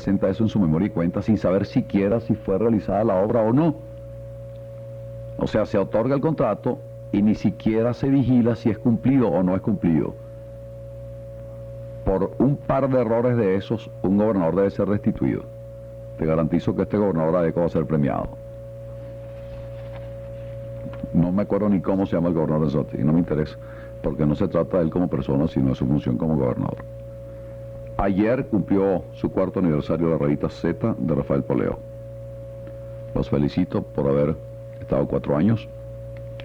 presenta eso en su memoria y cuenta sin saber siquiera si fue realizada la obra o no. O sea, se otorga el contrato y ni siquiera se vigila si es cumplido o no es cumplido. Por un par de errores de esos, un gobernador debe ser restituido. Te garantizo que este gobernador ADECO va a ser premiado. No me acuerdo ni cómo se llama el gobernador de Soto, y no me interesa, porque no se trata de él como persona, sino de su función como gobernador. Ayer cumplió su cuarto aniversario de la revista Z de Rafael Poleo. Los felicito por haber estado 4 años.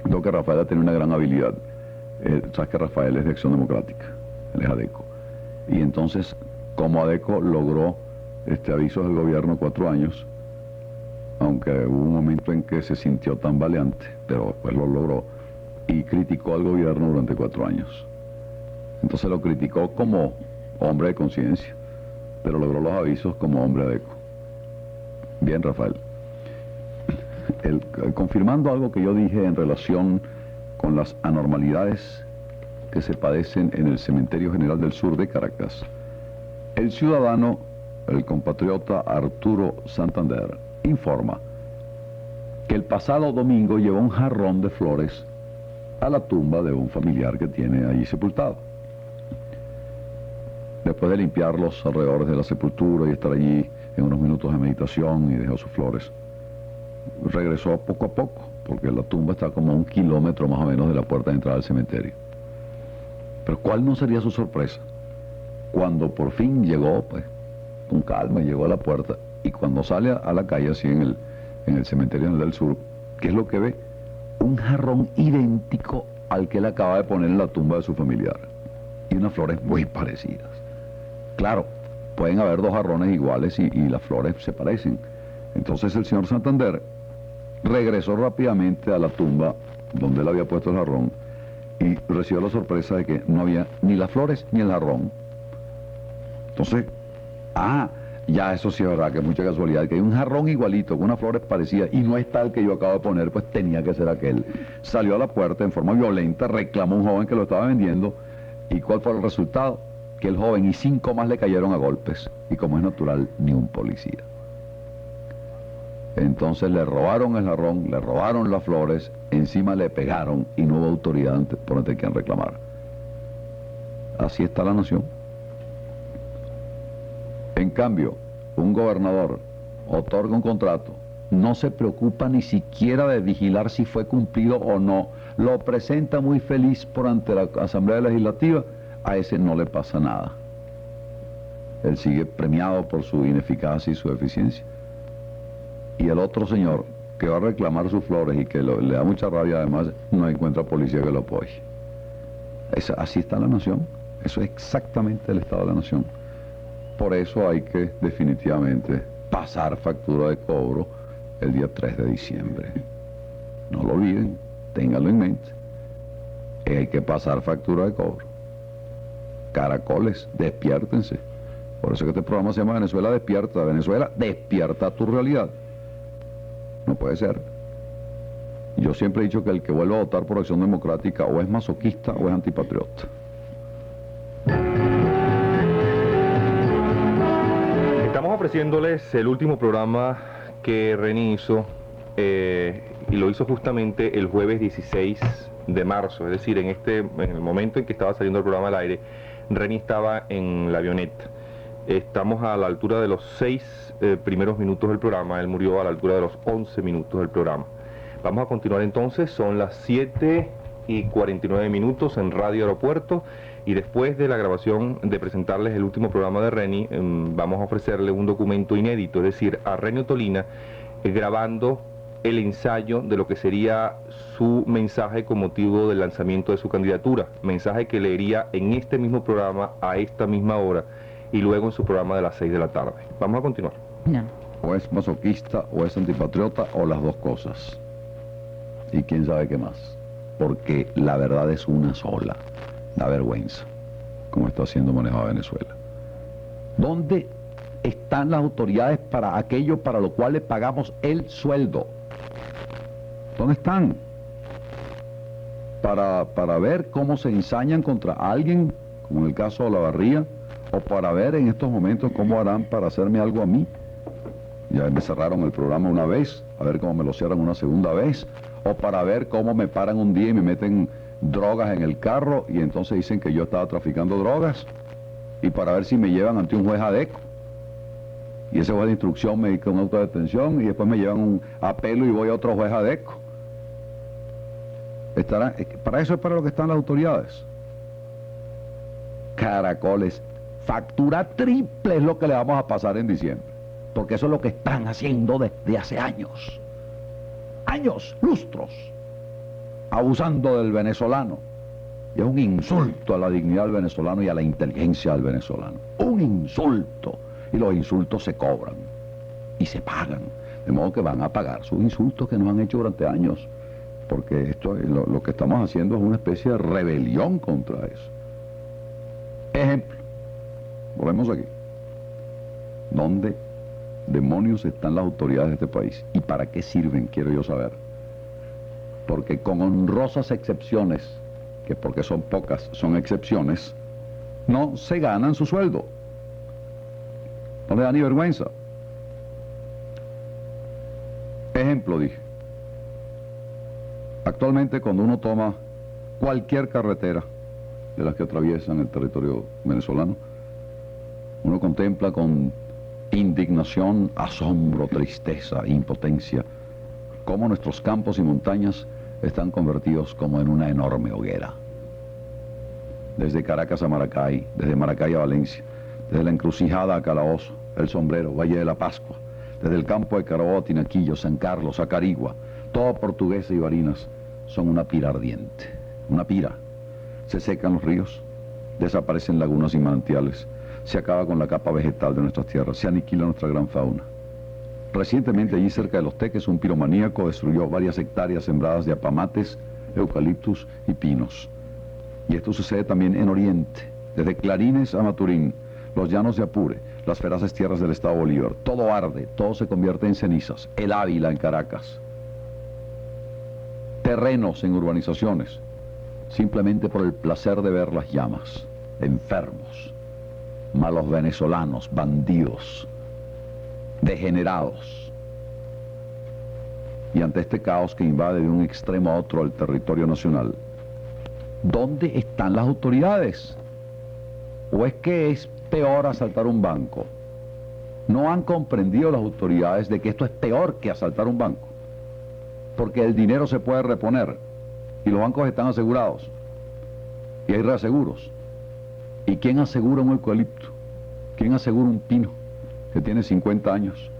Creo que Rafael ha tenido una gran habilidad. Sabes que Rafael es de Acción Democrática, él es ADECO. Y entonces, como ADECO logró avisos del gobierno 4 años, aunque hubo un momento en que se sintió tambaleante, pero después lo logró, y criticó al gobierno durante 4 años. Entonces lo criticó como hombre de conciencia, pero logró los avisos como hombre ADECO. Bien, Rafael. Confirmando algo que yo dije en relación con las anormalidades que se padecen en el Cementerio General del Sur de Caracas, el ciudadano, el compatriota Arturo Santander, informa que el pasado domingo llevó un jarrón de flores a la tumba de un familiar que tiene allí sepultado. Después de limpiar los alrededores de la sepultura y estar allí en unos minutos de meditación y dejó sus flores, regresó poco a poco, porque la tumba está como a 1 kilómetro más o menos de la puerta de entrada del cementerio. Pero ¿cuál no sería su sorpresa? Cuando por fin llegó, pues, con calma, llegó a la puerta, y cuando sale a la calle, así en el cementerio del sur, ¿qué es lo que ve? Un jarrón idéntico al que él acaba de poner en la tumba de su familiar. Y unas flores muy parecidas. Claro, pueden haber 2 jarrones iguales y las flores se parecen. Entonces el señor Santander regresó rápidamente a la tumba donde él había puesto el jarrón y recibió la sorpresa de que no había ni las flores ni el jarrón. Entonces, ya eso sí es verdad, que es mucha casualidad, que hay un jarrón igualito, con unas flores parecidas, y no está el que yo acabo de poner, pues tenía que ser aquel. Salió a la puerta en forma violenta, reclamó a un joven que lo estaba vendiendo, y ¿cuál fue el resultado? Que el joven y 5 más le cayeron a golpes, y como es natural, ni un policía. Entonces le robaron el jarrón, le robaron las flores, encima le pegaron, y no hubo autoridad por ante quien reclamar. Así está la nación. En cambio, un gobernador otorga un contrato, no se preocupa ni siquiera de vigilar si fue cumplido o no, lo presenta muy feliz por ante la Asamblea Legislativa, a ese no le pasa nada. Él sigue premiado por su ineficacia y su eficiencia. Y el otro señor, que va a reclamar sus flores y que le da mucha rabia, además, no encuentra policía que lo apoye. Así está la nación. Eso es exactamente el estado de la nación. Por eso hay que definitivamente pasar factura de cobro el día 3 de diciembre. No lo olviden, ténganlo en mente. Hay que pasar factura de cobro. Caracoles, despiértense. Por eso que este programa se llama Venezuela Despierta. Venezuela, despierta tu realidad. No puede ser. Yo siempre he dicho que el que vuelva a votar por Acción Democrática o es masoquista o es antipatriota. Estamos ofreciéndoles el último programa que Reni hizo, y lo hizo justamente el jueves 16 de marzo, es decir, en el momento en que estaba saliendo el programa al aire, Reni estaba en la avioneta. Estamos a la altura de los 6 primeros minutos del programa, él murió a la altura de los 11 minutos del programa. Vamos a continuar entonces, son las 7:49 en Radio Aeropuerto, y después de la grabación de presentarles el último programa de Reni, vamos a ofrecerle un documento inédito, es decir, a Reni Ottolina grabando el ensayo de lo que sería su mensaje con motivo del lanzamiento de su candidatura, mensaje que leería en este mismo programa a esta misma hora y luego en su programa de las 6 de la tarde. Vamos a continuar. No. O es masoquista o es antipatriota o las dos cosas. Y quién sabe qué más. Porque la verdad es una sola. La vergüenza, como está siendo manejada Venezuela. ¿Dónde están las autoridades para aquello para lo cual le pagamos el sueldo? ¿Dónde están? Para ver cómo se ensañan contra alguien, como en el caso de Olavarría, o para ver en estos momentos cómo harán para hacerme algo a mí. Ya me cerraron el programa una vez, a ver cómo me lo cierran una segunda vez, o para ver cómo me paran un día y me meten drogas en el carro y entonces dicen que yo estaba traficando drogas, y para ver si me llevan ante un juez ADECO. Y ese juez de instrucción me dicta una autodetención y después me llevan un apelo y voy a otro juez ADECO. Para eso es para lo que están las autoridades. Caracoles, factura triple es lo que le vamos a pasar en diciembre, porque eso es lo que están haciendo desde hace años, lustros, abusando del venezolano. Y es un insulto a la dignidad del venezolano y a la inteligencia del venezolano, un insulto, y los insultos se cobran y se pagan, de modo que van a pagar sus insultos que nos han hecho durante años, porque lo que estamos haciendo es una especie de rebelión contra eso. Ejemplo, volvemos aquí. ¿Dónde demonios están las autoridades de este país? ¿Y para qué sirven? Quiero yo saber. Porque con honrosas excepciones, que porque son pocas, son excepciones, no se ganan su sueldo. No le da ni vergüenza. Ejemplo, dije. Actualmente cuando uno toma cualquier carretera de las que atraviesan el territorio venezolano, uno contempla con indignación, asombro, tristeza, impotencia, cómo nuestros campos y montañas están convertidos como en una enorme hoguera. Desde Caracas a Maracay, desde Maracay a Valencia, desde la encrucijada a Calabozo, El Sombrero, Valle de la Pascua, desde el campo de Carabobo a Tinaquillo, San Carlos, a Carigua, todo Portuguesa y Barinas son una pira ardiente, una pira. Se secan los ríos, desaparecen lagunas y manantiales, se acaba con la capa vegetal de nuestras tierras, se aniquila nuestra gran fauna. Recientemente allí cerca de Los Teques un piromaníaco destruyó varias hectáreas sembradas de apamates, eucaliptus y pinos. Y esto sucede también en Oriente, desde Clarines a Maturín, los llanos de Apure, las feraces tierras del estado Bolívar. Todo arde, todo se convierte en cenizas. El Ávila en Caracas. Terrenos en urbanizaciones, simplemente por el placer de ver las llamas. Enfermos, malos venezolanos, bandidos, degenerados. Y ante este caos que invade de un extremo a otro el territorio nacional, ¿dónde están las autoridades? ¿O es que es peor asaltar un banco? No han comprendido las autoridades de que esto es peor que asaltar un banco, porque el dinero se puede reponer y los bancos están asegurados y hay reaseguros. ¿Y quién asegura un eucalipto? ¿Quién asegura un pino que tiene 50 años?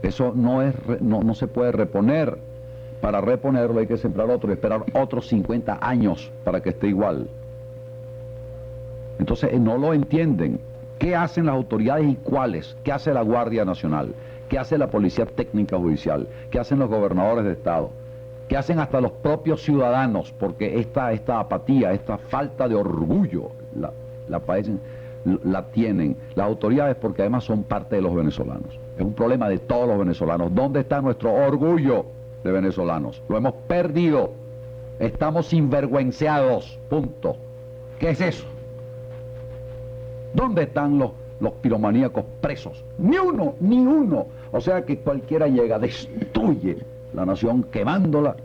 Eso no se puede reponer. Para reponerlo hay que sembrar otro y esperar otros 50 años para que esté igual. Entonces no lo entienden. ¿Qué hacen las autoridades y cuáles? ¿Qué hace la Guardia Nacional? ¿Qué hace la Policía Técnica Judicial? ¿Qué hacen los gobernadores de Estado? ¿Qué hacen hasta los propios ciudadanos? Porque esta apatía, esta falta de orgullo la padecen, la tienen las autoridades, porque además son parte de los venezolanos. Es un problema de todos los venezolanos. ¿Dónde está nuestro orgullo de venezolanos? Lo hemos perdido. Estamos sinvergüenceados. Punto. ¿Qué es eso? ¿Dónde están los piromaníacos presos? Ni uno, ni uno. O sea que cualquiera llega, destruye la nación quemándola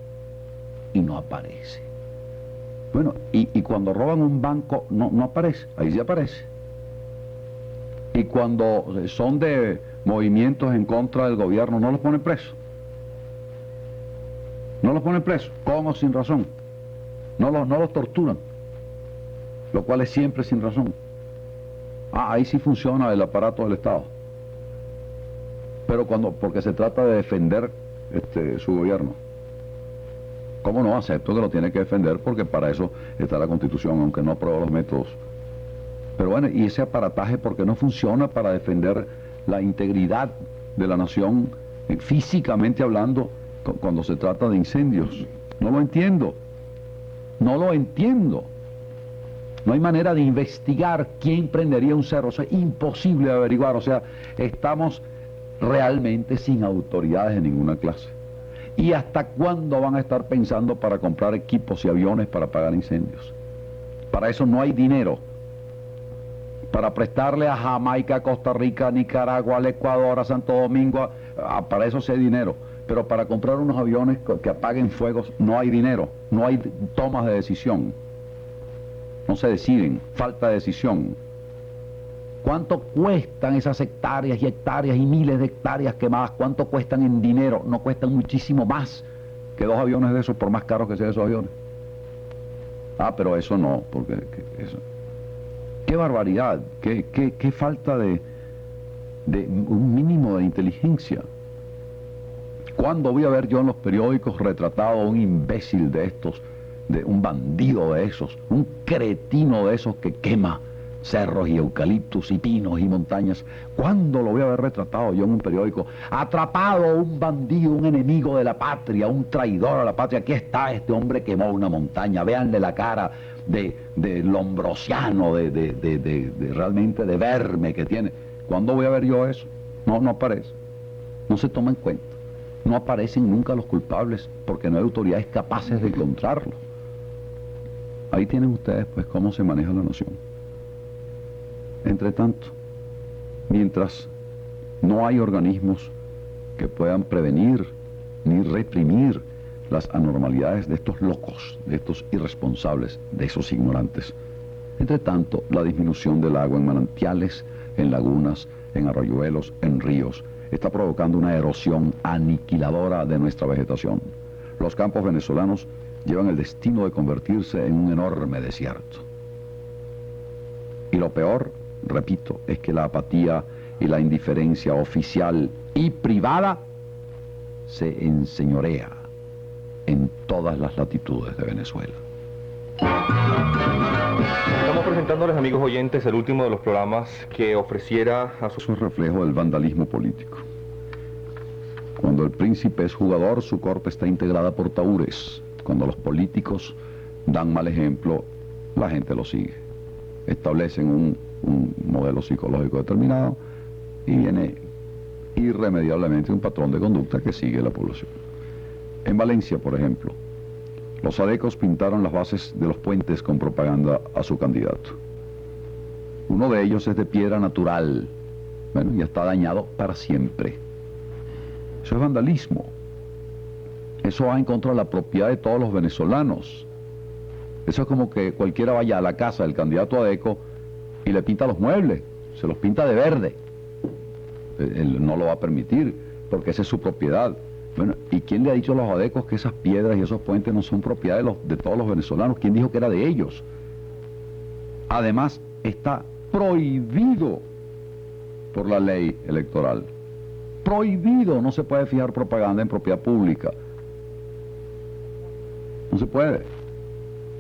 y no aparece. Bueno, y cuando roban un banco no aparece, ahí sí aparece. Y cuando son de movimientos en contra del gobierno, no los ponen presos. No los ponen presos, con o sin razón. No los torturan, lo cual es siempre sin razón. Ahí sí funciona el aparato del Estado. Pero porque se trata de defender su gobierno. ¿Cómo no? Acepto que lo tiene que defender, porque para eso está la Constitución, aunque no aprueba los métodos. Pero bueno, y ese aparataje, porque no funciona para defender la integridad de la nación, físicamente hablando, cuando se trata de incendios. No lo entiendo. No lo entiendo. No hay manera de investigar quién prendería un cerro. O sea, imposible de averiguar. O sea, estamos realmente sin autoridades de ninguna clase. ¿Y hasta cuándo van a estar pensando para comprar equipos y aviones para apagar incendios? Para eso no hay dinero. para prestarle a Jamaica, a Costa Rica, a Nicaragua, al Ecuador, a Santo Domingo, para eso sí hay dinero. Pero para comprar unos aviones que apaguen fuegos no hay dinero, no hay tomas de decisión. No se deciden, falta de decisión. ¿Cuánto cuestan esas hectáreas y hectáreas y miles de hectáreas quemadas? ¿Cuánto cuestan en dinero? No cuestan muchísimo más que 2 aviones de esos, por más caros que sean esos aviones. Ah, pero eso no, porque eso. ¡Qué barbaridad! ¡Qué falta de un mínimo de inteligencia! ¿Cuándo voy a ver yo en los periódicos retratado a un imbécil de estos, de un bandido de esos, un cretino de esos que quema cerros y eucaliptus y pinos y montañas? ¿Cuándo lo voy a ver retratado yo en un periódico? Atrapado un bandido, un enemigo de la patria, un traidor a la patria. Aquí está este hombre quemó una montaña. Véanle la cara de lombrosiano, realmente de verme que tiene. ¿Cuándo voy a ver yo eso? No aparece. No se toma en cuenta. No aparecen nunca los culpables porque no hay autoridades capaces de encontrarlos. Ahí tienen ustedes pues cómo se maneja la nación. Entre tanto, mientras no hay organismos que puedan prevenir ni reprimir las anormalidades de estos locos, de estos irresponsables, de esos ignorantes. Entre tanto, la disminución del agua en manantiales, en lagunas, en arroyuelos, en ríos, está provocando una erosión aniquiladora de nuestra vegetación. Los campos venezolanos llevan el destino de convertirse en un enorme desierto. Y lo peor, repito, es que la apatía y la indiferencia oficial y privada se enseñorea en todas las latitudes de Venezuela. Estamos presentándoles, amigos oyentes, el último de los programas que ofreciera a su... Es un reflejo del vandalismo político. Cuando el príncipe es jugador, su corte está integrada por taúres. Cuando los políticos dan mal ejemplo, la gente lo sigue. Establecen un modelo psicológico determinado y viene irremediablemente un patrón de conducta que sigue la población. En Valencia, por ejemplo, los adecos pintaron las bases de los puentes con propaganda a su candidato. Uno de ellos es de piedra natural, bueno, y está dañado para siempre. Eso es vandalismo. Eso va en contra de la propiedad de todos los venezolanos. Eso es como que cualquiera vaya a la casa del candidato adeco y le pinta los muebles, se los pinta de verde. Él no lo va a permitir, porque esa es su propiedad. Bueno, ¿y quién le ha dicho a los adecos que esas piedras y esos puentes no son propiedad de todos los venezolanos? ¿Quién dijo que era de ellos? Además, está prohibido por la ley electoral. Prohibido, no se puede fijar propaganda en propiedad pública. No se puede.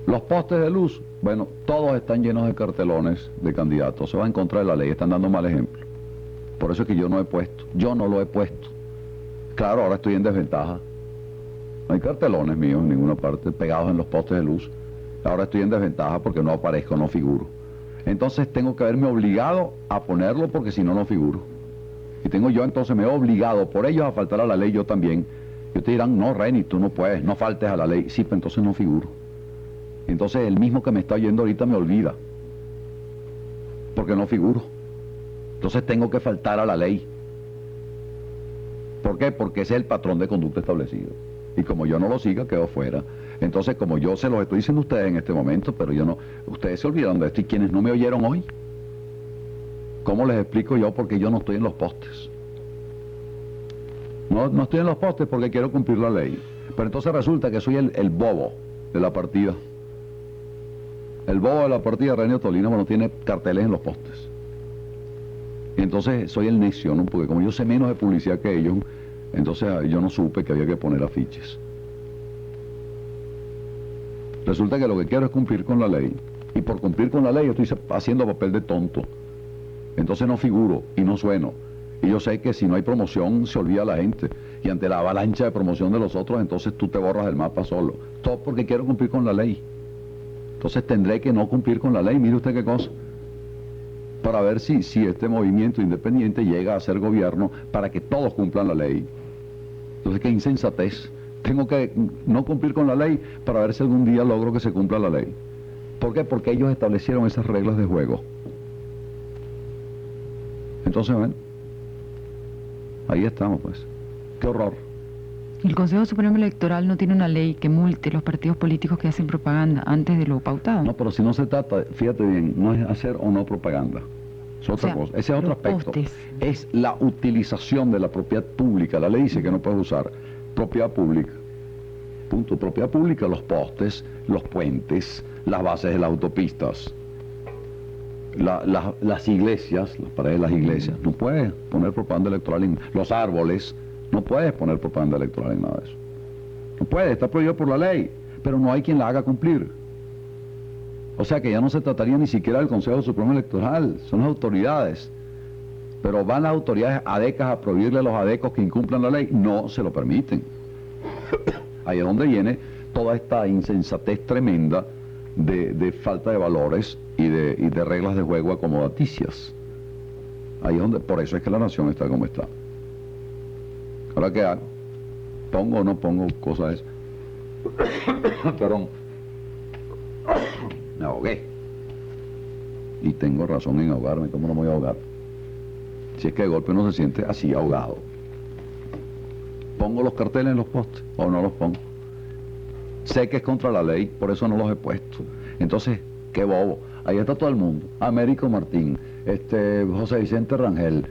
Los postes de luz, bueno, todos están llenos de cartelones de candidatos. Se va en contra de la ley, están dando mal ejemplo. Por eso es que yo no he puesto, yo no lo he puesto. Claro, ahora estoy en desventaja. No hay cartelones míos en ninguna parte pegados en los postes de luz. Ahora estoy en desventaja porque no aparezco, no figuro. Entonces tengo que haberme obligado a ponerlo porque si no, no figuro. Y tengo yo entonces, me he obligado por ellos a faltar a la ley yo también. Y ustedes dirán, no, Reni, tú no puedes, no faltes a la ley. Sí, pero entonces no figuro. Entonces el mismo que me está oyendo ahorita me olvida. Porque no figuro. Entonces tengo que faltar a la ley. ¿Por qué? Porque ese es el patrón de conducta establecido. Y como yo no lo siga, quedo fuera. Entonces, como yo se los estoy diciendo a ustedes en este momento, pero yo no... Ustedes se olvidaron de esto y quienes no me oyeron hoy, ¿cómo les explico yo por qué yo no estoy en los postes? No estoy en los postes porque quiero cumplir la ley. Pero entonces resulta que soy el bobo de la partida. El bobo de la partida, Renio Tolina, bueno, tiene carteles en los postes. Y entonces soy el necio, ¿no? Porque como yo sé menos de publicidad que ellos, entonces yo no supe que había que poner afiches. Resulta que lo que quiero es cumplir con la ley. Y por cumplir con la ley yo estoy haciendo papel de tonto. Entonces no figuro y no sueno. Y yo sé que si no hay promoción se olvida la gente. Y ante la avalancha de promoción de los otros, entonces tú te borras del mapa solo. Todo porque quiero cumplir con la ley. Entonces tendré que no cumplir con la ley. Mire usted qué cosa. Para ver si este movimiento independiente llega a ser gobierno para que todos cumplan la ley. Entonces, qué insensatez. Tengo que no cumplir con la ley para ver si algún día logro que se cumpla la ley. ¿Por qué? Porque ellos establecieron esas reglas de juego. Entonces, bueno, ahí estamos, pues. Qué horror. El Consejo Supremo Electoral no tiene una ley que multe los partidos políticos que hacen propaganda antes de lo pautado. No, pero si no se trata, fíjate bien, no es hacer o no propaganda. Es otra cosa. Ese es otro los aspecto. postes. Es la utilización de la propiedad pública. La ley dice que no puedes usar propiedad pública. Punto. Propiedad pública, los postes, los puentes, las bases de las autopistas, las iglesias, las paredes de las iglesias. No puedes poner propaganda electoral en los árboles. No puedes poner propaganda electoral en nada de eso. No puedes, está prohibido por la ley, pero no hay quien la haga cumplir. O sea que ya no se trataría ni siquiera del Consejo Supremo Electoral, son las autoridades. Pero van las autoridades adecas a prohibirle a los adecos que incumplan la ley, no se lo permiten. Ahí es donde viene toda esta insensatez tremenda de falta de valores y de reglas de juego acomodaticias. Ahí es donde, por eso es que la nación está como está. Ahora, ¿qué hago? ¿Pongo o no pongo cosas esas? Perdón. Me ahogué. Y tengo razón en ahogarme. ¿Cómo no me voy a ahogar? Si es que de golpe uno se siente así, ahogado. ¿Pongo los carteles en los postes o no los pongo? Sé que es contra la ley, por eso no los he puesto. Entonces, qué bobo. Ahí está todo el mundo. Américo Martín, José Vicente Rangel,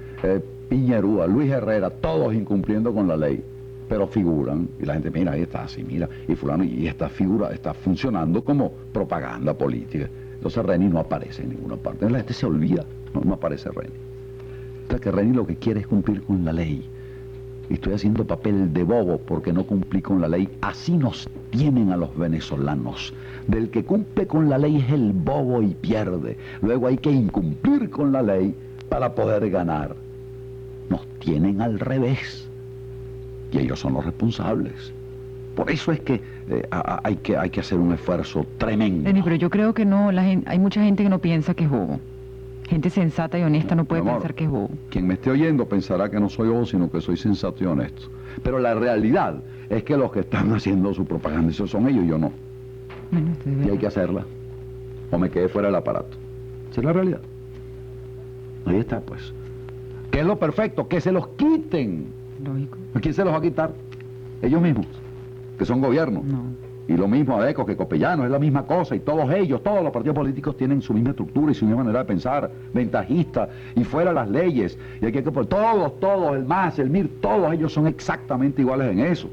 Piñerúa, Luis Herrera, todos incumpliendo con la ley, pero figuran, y la gente, mira, ahí está así, mira, y fulano, y esta figura está funcionando como propaganda política. Entonces Reni no aparece en ninguna parte, la gente se olvida, no aparece Reni. O sea que Reni lo que quiere es cumplir con la ley. Y estoy haciendo papel de bobo porque no cumplí con la ley. Así nos tienen a los venezolanos. Del que cumple con la ley es el bobo y pierde. Luego hay que incumplir con la ley para poder ganar. Nos tienen al revés. Y ellos son los responsables. Por eso es que hay que hacer un esfuerzo tremendo. Lenny, pero yo creo que no, hay mucha gente que no piensa que es bobo. Gente sensata y honesta no puede pensar que es bobo. Quien me esté oyendo pensará que no soy bobo, sino que soy sensato y honesto. Pero la realidad es que los que están haciendo su propaganda, esos son ellos y yo no. Bueno, Y hay que hacerla. O me quedé fuera del aparato. Esa es la realidad. Ahí está, pues. ¿Qué es lo perfecto? Que se los quiten. Lógico. ¿A quién se los va a quitar? Ellos mismos, que son gobierno. No. Y lo mismo Adeco que Copellano, es la misma cosa, y todos ellos, todos los partidos políticos tienen su misma estructura y su misma manera de pensar, ventajista, y fuera las leyes, y aquí hay que poner, todos, el MAS, el MIR, todos ellos son exactamente iguales en eso.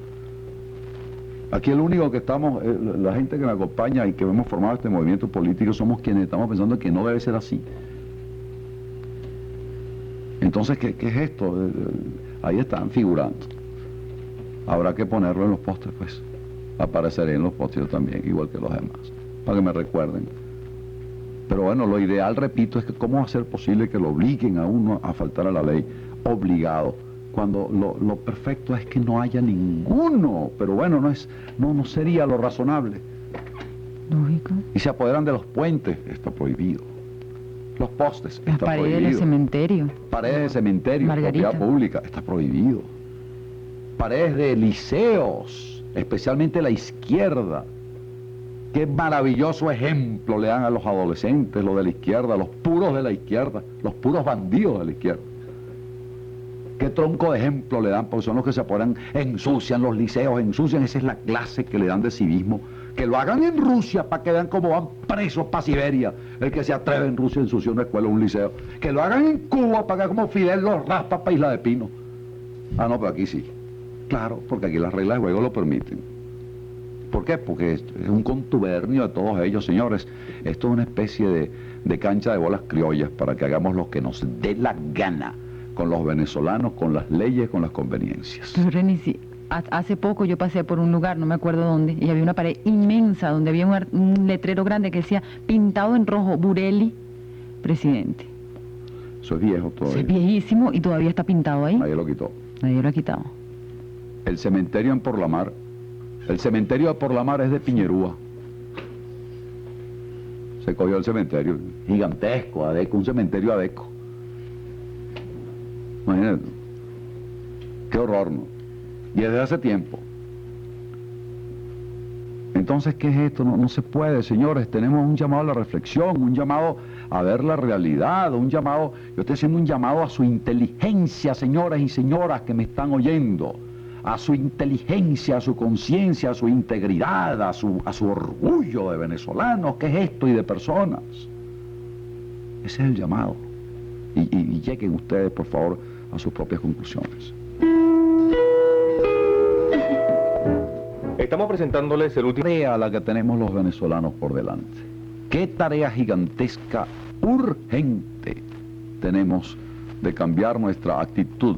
Aquí el único que estamos, la gente que me acompaña y que hemos formado este movimiento político, somos quienes estamos pensando que no debe ser así. Entonces, ¿qué es esto? Ahí están figurando. Habrá que ponerlo en los postes, pues. Apareceré en los postes también, igual que los demás, para que me recuerden. Pero bueno, lo ideal, repito, es que cómo va a ser posible que lo obliguen a uno a faltar a la ley, obligado, cuando lo perfecto es que no haya ninguno. Pero bueno, no sería lo razonable. Lógico. Y se apoderan de los puentes, está prohibido. Los postes, Las está paredes prohibido. del cementerio. Paredes de cementerio, Margarita. propiedad pública, está prohibido. Paredes de liceos, especialmente la izquierda. Qué maravilloso ejemplo le dan a los adolescentes, los de la izquierda, los puros de la izquierda, los puros bandidos de la izquierda. Qué tronco de ejemplo le dan, porque son los que se apoderan, ensucian los liceos, ensucian, esa es la clase que le dan de civismo. Que lo hagan en Rusia para que vean cómo van presos para Siberia. El que se atreve en Rusia a ensuciar una escuela o un liceo. Que lo hagan en Cuba para que como Fidel los raspa para Isla de Pino. Ah, no, pero aquí sí. Claro, porque aquí las reglas de juego lo permiten. ¿Por qué? Porque es un contubernio de todos ellos, señores. Esto es una especie de cancha de bolas criollas para que hagamos lo que nos dé la gana con los venezolanos, con las leyes, con las conveniencias. Pero Reni, sí, hace poco yo pasé por un lugar, no me acuerdo dónde, y había una pared inmensa donde había un letrero grande que decía, pintado en rojo, Burelli, presidente. Eso es viejo Eso todavía. es viejísimo y todavía está pintado ahí. Nadie lo quitó. Nadie lo ha quitado. El cementerio en Porlamar. El cementerio de Porlamar es de Piñerúa. Se cogió el cementerio, gigantesco, Adeco, un cementerio Adeco. Imagínate. Qué horror, ¿no? Y desde hace tiempo. Entonces, ¿qué es esto? No se puede, señores. Tenemos un llamado a la reflexión, un llamado a ver la realidad, yo estoy haciendo un llamado a su inteligencia, señoras y señoras que me están oyendo, a su inteligencia, a su conciencia, a su integridad, a su orgullo de venezolanos, ¿qué es esto? Y de personas. Ese es el llamado. Y lleguen ustedes, por favor, a sus propias conclusiones. Estamos presentándoles el último... Tarea a la que tenemos los venezolanos por delante. ¿Qué tarea gigantesca, urgente, tenemos de cambiar nuestra actitud,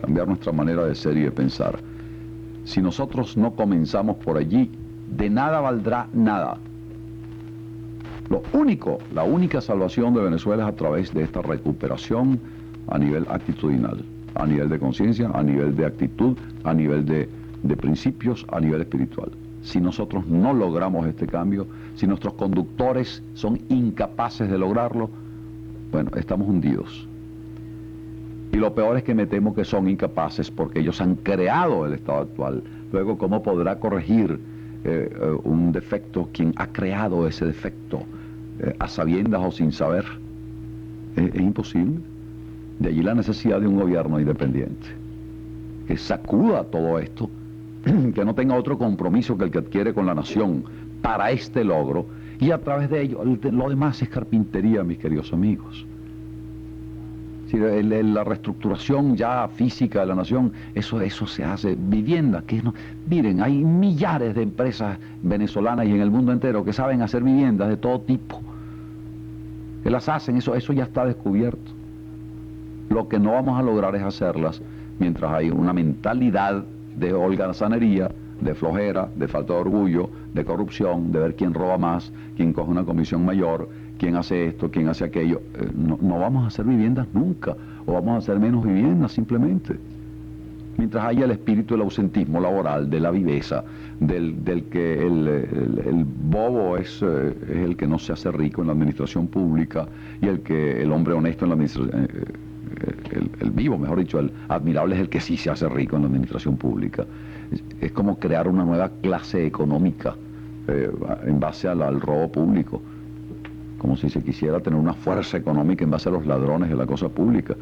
cambiar nuestra manera de ser y de pensar? Si nosotros no comenzamos por allí, de nada valdrá nada. La única salvación de Venezuela es a través de esta recuperación a nivel actitudinal, a nivel de conciencia, a nivel de actitud, a nivel de principios, a nivel espiritual. Si nosotros no logramos este cambio, si nuestros conductores son incapaces de lograrlo, bueno, estamos hundidos. Y lo peor es que me temo que son incapaces porque ellos han creado el estado actual. Luego, ¿cómo podrá corregir un defecto quien ha creado ese defecto a sabiendas o sin saber? Es imposible. De allí la necesidad de un gobierno independiente que sacuda todo esto, que no tenga otro compromiso que el que adquiere con la nación para este logro, y a través de ello, lo demás es carpintería, mis queridos amigos. Si la reestructuración ya física de la nación, eso se hace. Vivienda, que no, miren, hay millares de empresas venezolanas y en el mundo entero que saben hacer viviendas de todo tipo, que las hacen, eso ya está descubierto. Lo que no vamos a lograr es hacerlas mientras hay una mentalidad de holgazanería, de flojera, de falta de orgullo, de corrupción, de ver quién roba más, quién coge una comisión mayor, quién hace esto, quién hace aquello. No vamos a hacer viviendas nunca, o vamos a hacer menos viviendas simplemente. Mientras haya el espíritu del ausentismo laboral, de la viveza, del que el bobo es el que no se hace rico en la administración pública y el hombre honesto en la administración... el vivo, mejor dicho, el admirable es el que sí se hace rico en la administración pública. Es como crear una nueva clase económica en base al robo público, como si se quisiera tener una fuerza económica en base a los ladrones de la cosa pública.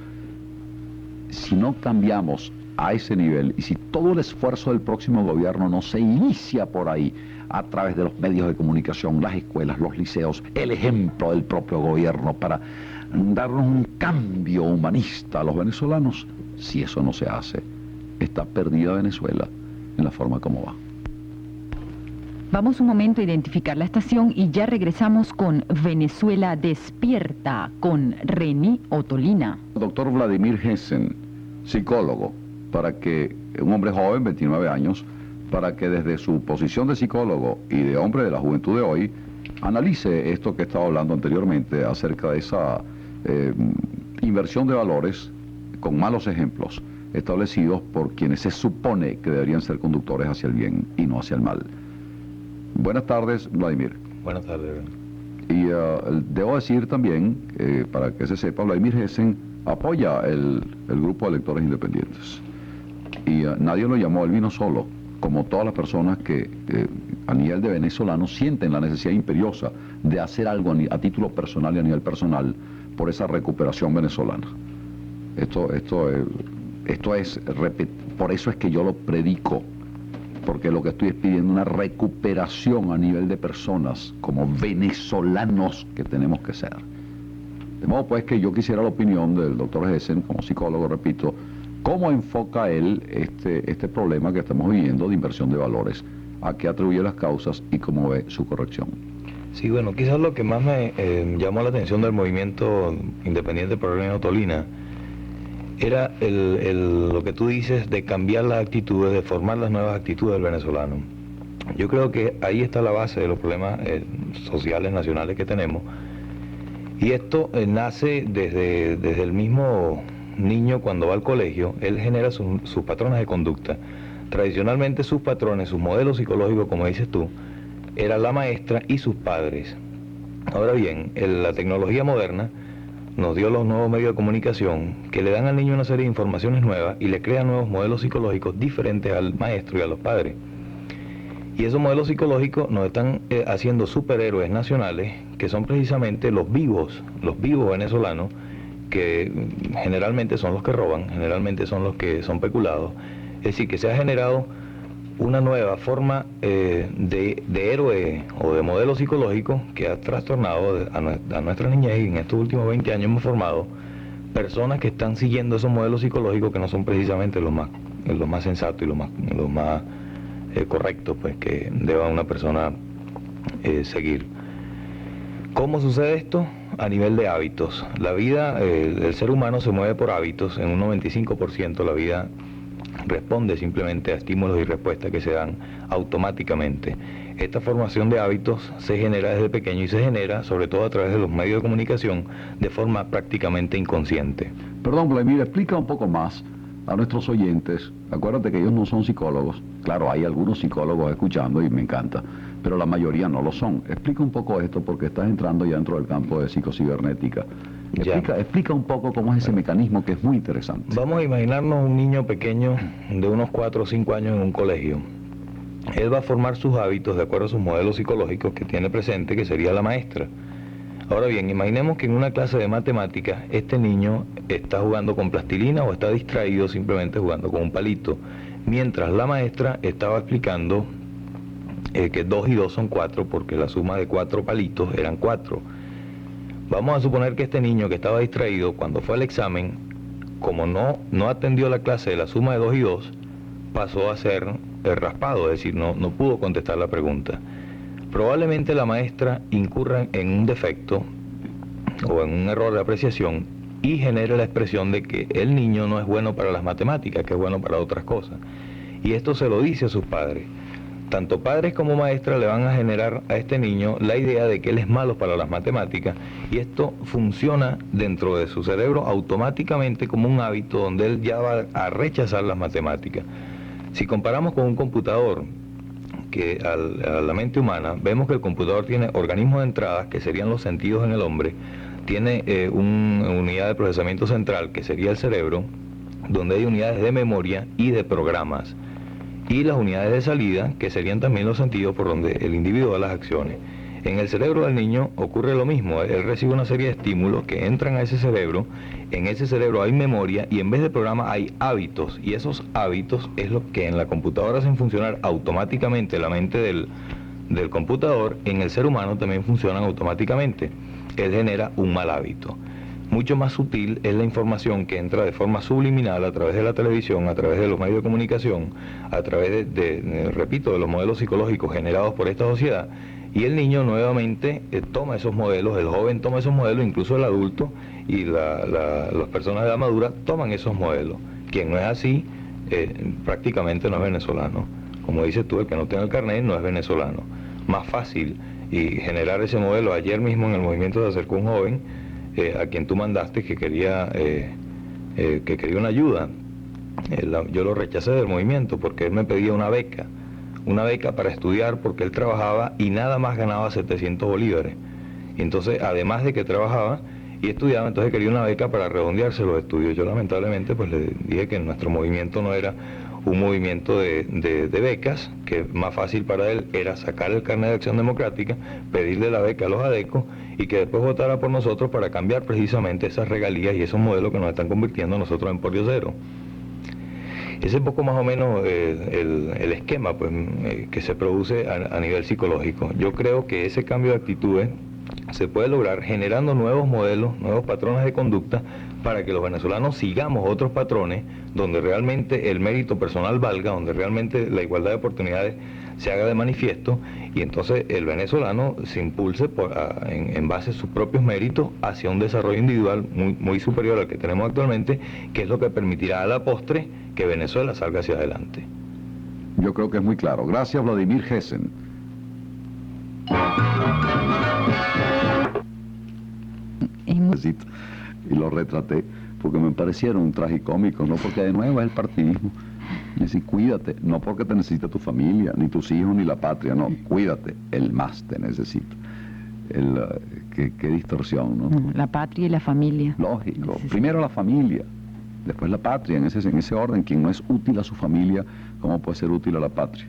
Si no cambiamos a ese nivel y si todo el esfuerzo del próximo gobierno no se inicia por ahí, a través de los medios de comunicación, las escuelas, los liceos, el ejemplo del propio gobierno para darnos un cambio humanista a los venezolanos, si eso no se hace, está perdida Venezuela en la forma como va. Vamos un momento a identificar la estación y ya regresamos con Venezuela Despierta, con Reni Ottolina. Doctor Vladimir Hessen, psicólogo, un hombre joven, 29 años, para que desde su posición de psicólogo y de hombre de la juventud de hoy, analice esto que estaba hablando anteriormente acerca de esa inversión de valores con malos ejemplos establecidos por quienes se supone que deberían ser conductores hacia el bien y no hacia el mal. Buenas tardes, Vladimir. Buenas tardes. Y debo decir también, para que se sepa, Vladimir Hessen apoya el grupo de electores independientes. Y nadie lo llamó, él vino solo, como todas las personas que a nivel de venezolanos sienten la necesidad imperiosa de hacer algo a título personal y a nivel personal por esa recuperación venezolana. Por eso es que yo lo predico, porque lo que estoy es pidiendo una recuperación a nivel de personas como venezolanos que tenemos que ser. De modo pues que yo quisiera la opinión del doctor Hessen, como psicólogo, repito, cómo enfoca él este problema que estamos viviendo de inversión de valores, a qué atribuye las causas y cómo ve su corrección. Sí, bueno, quizás lo que más me llamó la atención del movimiento independiente por Reni Ottolina era lo que tú dices de cambiar las actitudes, de formar las nuevas actitudes del venezolano. Yo creo que ahí está la base de los problemas sociales nacionales que tenemos. Y esto nace desde el mismo niño cuando va al colegio. Él genera sus patrones de conducta. Tradicionalmente sus patrones, sus modelos psicológicos, como dices tú, era la maestra y sus padres. Ahora bien, la tecnología moderna nos dio los nuevos medios de comunicación que le dan al niño una serie de informaciones nuevas y le crean nuevos modelos psicológicos diferentes al maestro y a los padres. Y esos modelos psicológicos nos están haciendo superhéroes nacionales, que son precisamente los vivos venezolanos, que generalmente son los que roban, generalmente son los que son peculados. Es decir, que se ha generado una nueva forma de héroe o de modelo psicológico que ha trastornado a nuestra niñez, y en estos últimos 20 años hemos formado personas que están siguiendo esos modelos psicológicos que no son precisamente los más sensatos y los más correctos, pues, que deba una persona seguir. ¿Cómo sucede esto? A nivel de hábitos. La vida, el ser humano se mueve por hábitos. En un 95% la vida responde simplemente a estímulos y respuestas que se dan automáticamente. Esta formación de hábitos se genera desde pequeño y se genera sobre todo a través de los medios de comunicación de forma prácticamente inconsciente. Perdón, Vladimir, explica un poco más a nuestros oyentes. Acuérdate que ellos no son psicólogos. Claro, hay algunos psicólogos escuchando y me encanta, pero la mayoría no lo son. Explica un poco esto porque estás entrando ya dentro del campo de psicocibernética. Explica un poco cómo es ese mecanismo, que es muy interesante. Vamos a imaginarnos un niño pequeño de unos 4 o 5 años en un colegio. Él va a formar sus hábitos de acuerdo a sus modelos psicológicos que tiene presente, que sería la maestra. Ahora bien, imaginemos que en una clase de matemáticas este niño está jugando con plastilina o está distraído simplemente jugando con un palito, mientras la maestra estaba explicando que 2 y 2 son 4 porque la suma de 4 palitos eran 4. Vamos a suponer que este niño que estaba distraído, cuando fue al examen, como no atendió la clase de la suma de 2 y 2, pasó a ser raspado, es decir, no pudo contestar la pregunta. Probablemente la maestra incurra en un defecto o en un error de apreciación y genere la expresión de que el niño no es bueno para las matemáticas, que es bueno para otras cosas. Y esto se lo dice a sus padres. Tanto padres como maestras le van a generar a este niño la idea de que él es malo para las matemáticas, y esto funciona dentro de su cerebro automáticamente como un hábito donde él ya va a rechazar las matemáticas. Si comparamos con un computador, que a la mente humana, vemos que el computador tiene organismos de entrada, que serían los sentidos en el hombre, tiene una unidad de procesamiento central, que sería el cerebro, donde hay unidades de memoria y de programas, y las unidades de salida, que serían también los sentidos por donde el individuo da las acciones. En el cerebro del niño ocurre lo mismo. Él recibe una serie de estímulos que entran a ese cerebro. En ese cerebro hay memoria y en vez de programa hay hábitos, y esos hábitos es lo que en la computadora hacen funcionar automáticamente la mente del computador. En el ser humano también funcionan automáticamente. Él genera un mal hábito. Mucho más sutil es la información que entra de forma subliminal a través de la televisión, a través de los medios de comunicación, a través repito, de los modelos psicológicos generados por esta sociedad. Y el niño nuevamente toma esos modelos, el joven toma esos modelos, incluso el adulto y las personas de edad madura toman esos modelos. Quien no es así, prácticamente no es venezolano. Como dices tú, el que no tiene el carnet no es venezolano. Más fácil y generar ese modelo. Ayer mismo en el movimiento se acercó un joven a quien tú mandaste que quería una ayuda. Yo lo rechacé del movimiento porque él me pedía una beca para estudiar, porque él trabajaba y nada más ganaba 700 bolívares. Y entonces, además de que trabajaba y estudiaba, entonces quería una beca para redondearse los estudios. Yo lamentablemente pues le dije que nuestro movimiento no era un movimiento de becas, que más fácil para él era sacar el carnet de Acción Democrática, pedirle la beca a los ADECO y que después votara por nosotros para cambiar precisamente esas regalías y esos modelos que nos están convirtiendo a nosotros en polio cero. Ese es un poco más o menos el esquema pues, que se produce a nivel psicológico. Yo creo que ese cambio de actitudes se puede lograr generando nuevos modelos, nuevos patrones de conducta, para que los venezolanos sigamos otros patrones donde realmente el mérito personal valga, donde realmente la igualdad de oportunidades se haga de manifiesto, y entonces el venezolano se impulse en base a sus propios méritos hacia un desarrollo individual muy superior al que tenemos actualmente, que es lo que permitirá a la postre que Venezuela salga hacia adelante. Yo creo que es muy claro. Gracias, Vladimir Hessen. Y lo retraté porque me parecieron tragicómicos, no porque de nuevo es el partidismo. Es decir, cuídate, no porque te necesita tu familia, ni tus hijos, ni la patria, no, cuídate, el más te necesita. Qué distorsión, ¿no? La patria y la familia. Lógico, primero la familia, después la patria, en ese orden. Quien no es útil a su familia, ¿cómo puede ser útil a la patria?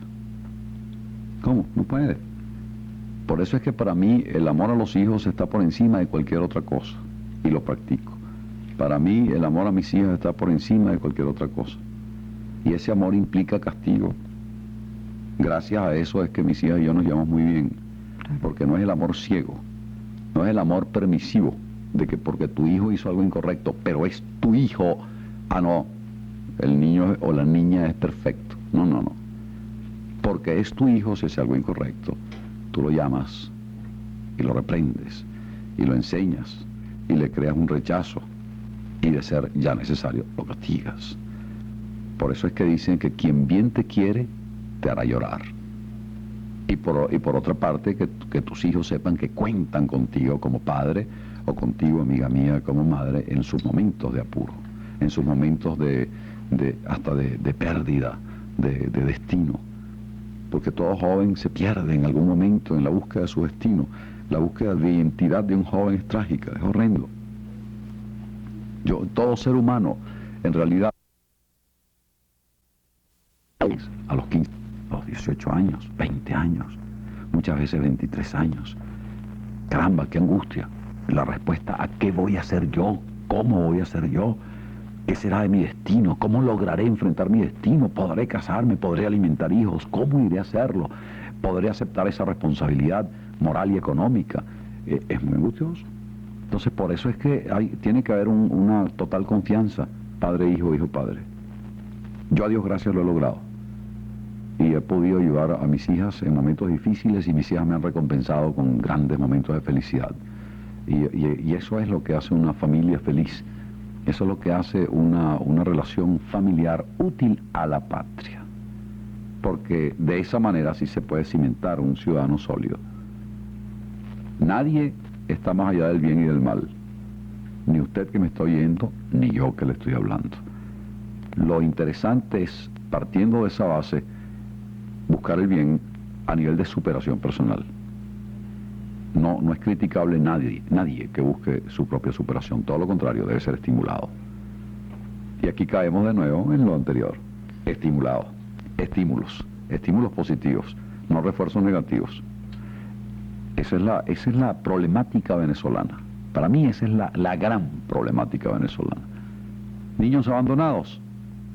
¿Cómo? No puede. Por eso es que para mí el amor a los hijos está por encima de cualquier otra cosa, y lo practico. Para mí el amor a mis hijas está por encima de cualquier otra cosa. Y ese amor implica castigo. Gracias a eso es que mis hijas y yo nos llevamos muy bien, porque no es el amor ciego, no es el amor permisivo, de que porque tu hijo hizo algo incorrecto, pero es tu hijo, no, el niño o la niña es perfecto. No, no, no. Porque es tu hijo si hace algo incorrecto. Tú lo llamas y lo reprendes y lo enseñas y le creas un rechazo y de ser ya necesario lo castigas. Por eso es que dicen que quien bien te quiere te hará llorar. Y por otra parte que tus hijos sepan que cuentan contigo como padre o contigo, amiga mía, como madre en sus momentos de apuro, en sus momentos hasta de pérdida, de destino. Porque todo joven se pierde en algún momento en la búsqueda de su destino. La búsqueda de identidad de un joven es trágica, es horrendo. Todo ser humano, en realidad, a los 15, a los 18 años, 20 años, muchas veces 23 años. Caramba, qué angustia. La respuesta a qué voy a hacer yo, cómo voy a ser yo, qué será de mi destino, cómo lograré enfrentar mi destino, podré casarme, podré alimentar hijos, cómo iré a hacerlo, podré aceptar esa responsabilidad moral y económica. Es muy angustioso. Entonces por eso es que tiene que haber una total confianza, padre-hijo, hijo-padre. Yo a Dios gracias lo he logrado. Y he podido ayudar a mis hijas en momentos difíciles y mis hijas me han recompensado con grandes momentos de felicidad. Y eso es lo que hace una familia feliz. Eso es lo que hace una relación familiar útil a la patria. Porque de esa manera sí se puede cimentar un ciudadano sólido. Nadie está más allá del bien y del mal. Ni usted que me está oyendo, ni yo que le estoy hablando. Lo interesante es, partiendo de esa base, buscar el bien a nivel de superación personal. No es criticable nadie que busque su propia superación, todo lo contrario, debe ser estimulado. Y aquí caemos de nuevo en lo anterior, estimulado, estímulos positivos, no refuerzos negativos. Esa es la problemática venezolana. Para mí esa es la gran problemática venezolana. Niños abandonados.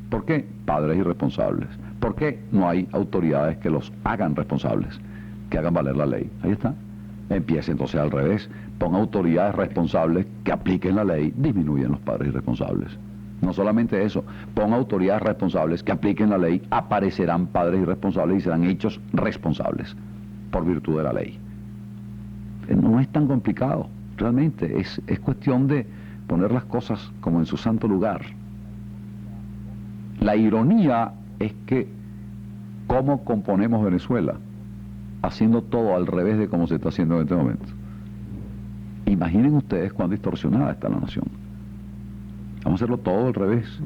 ¿Por qué? Padres irresponsables. ¿Por qué? No hay autoridades que los hagan responsables, que hagan valer la ley. Ahí está. Empiece entonces al revés. Ponga autoridades responsables que apliquen la ley, disminuyen los padres irresponsables. No solamente eso, ponga autoridades responsables que apliquen la ley, aparecerán padres irresponsables y serán hechos responsables por virtud de la ley. No es tan complicado, realmente, es cuestión de poner las cosas como en su santo lugar. La ironía es que cómo componemos Venezuela, haciendo todo al revés de cómo se está haciendo en este momento. Imaginen ustedes cuán distorsionada está la nación. Vamos a hacerlo todo al revés.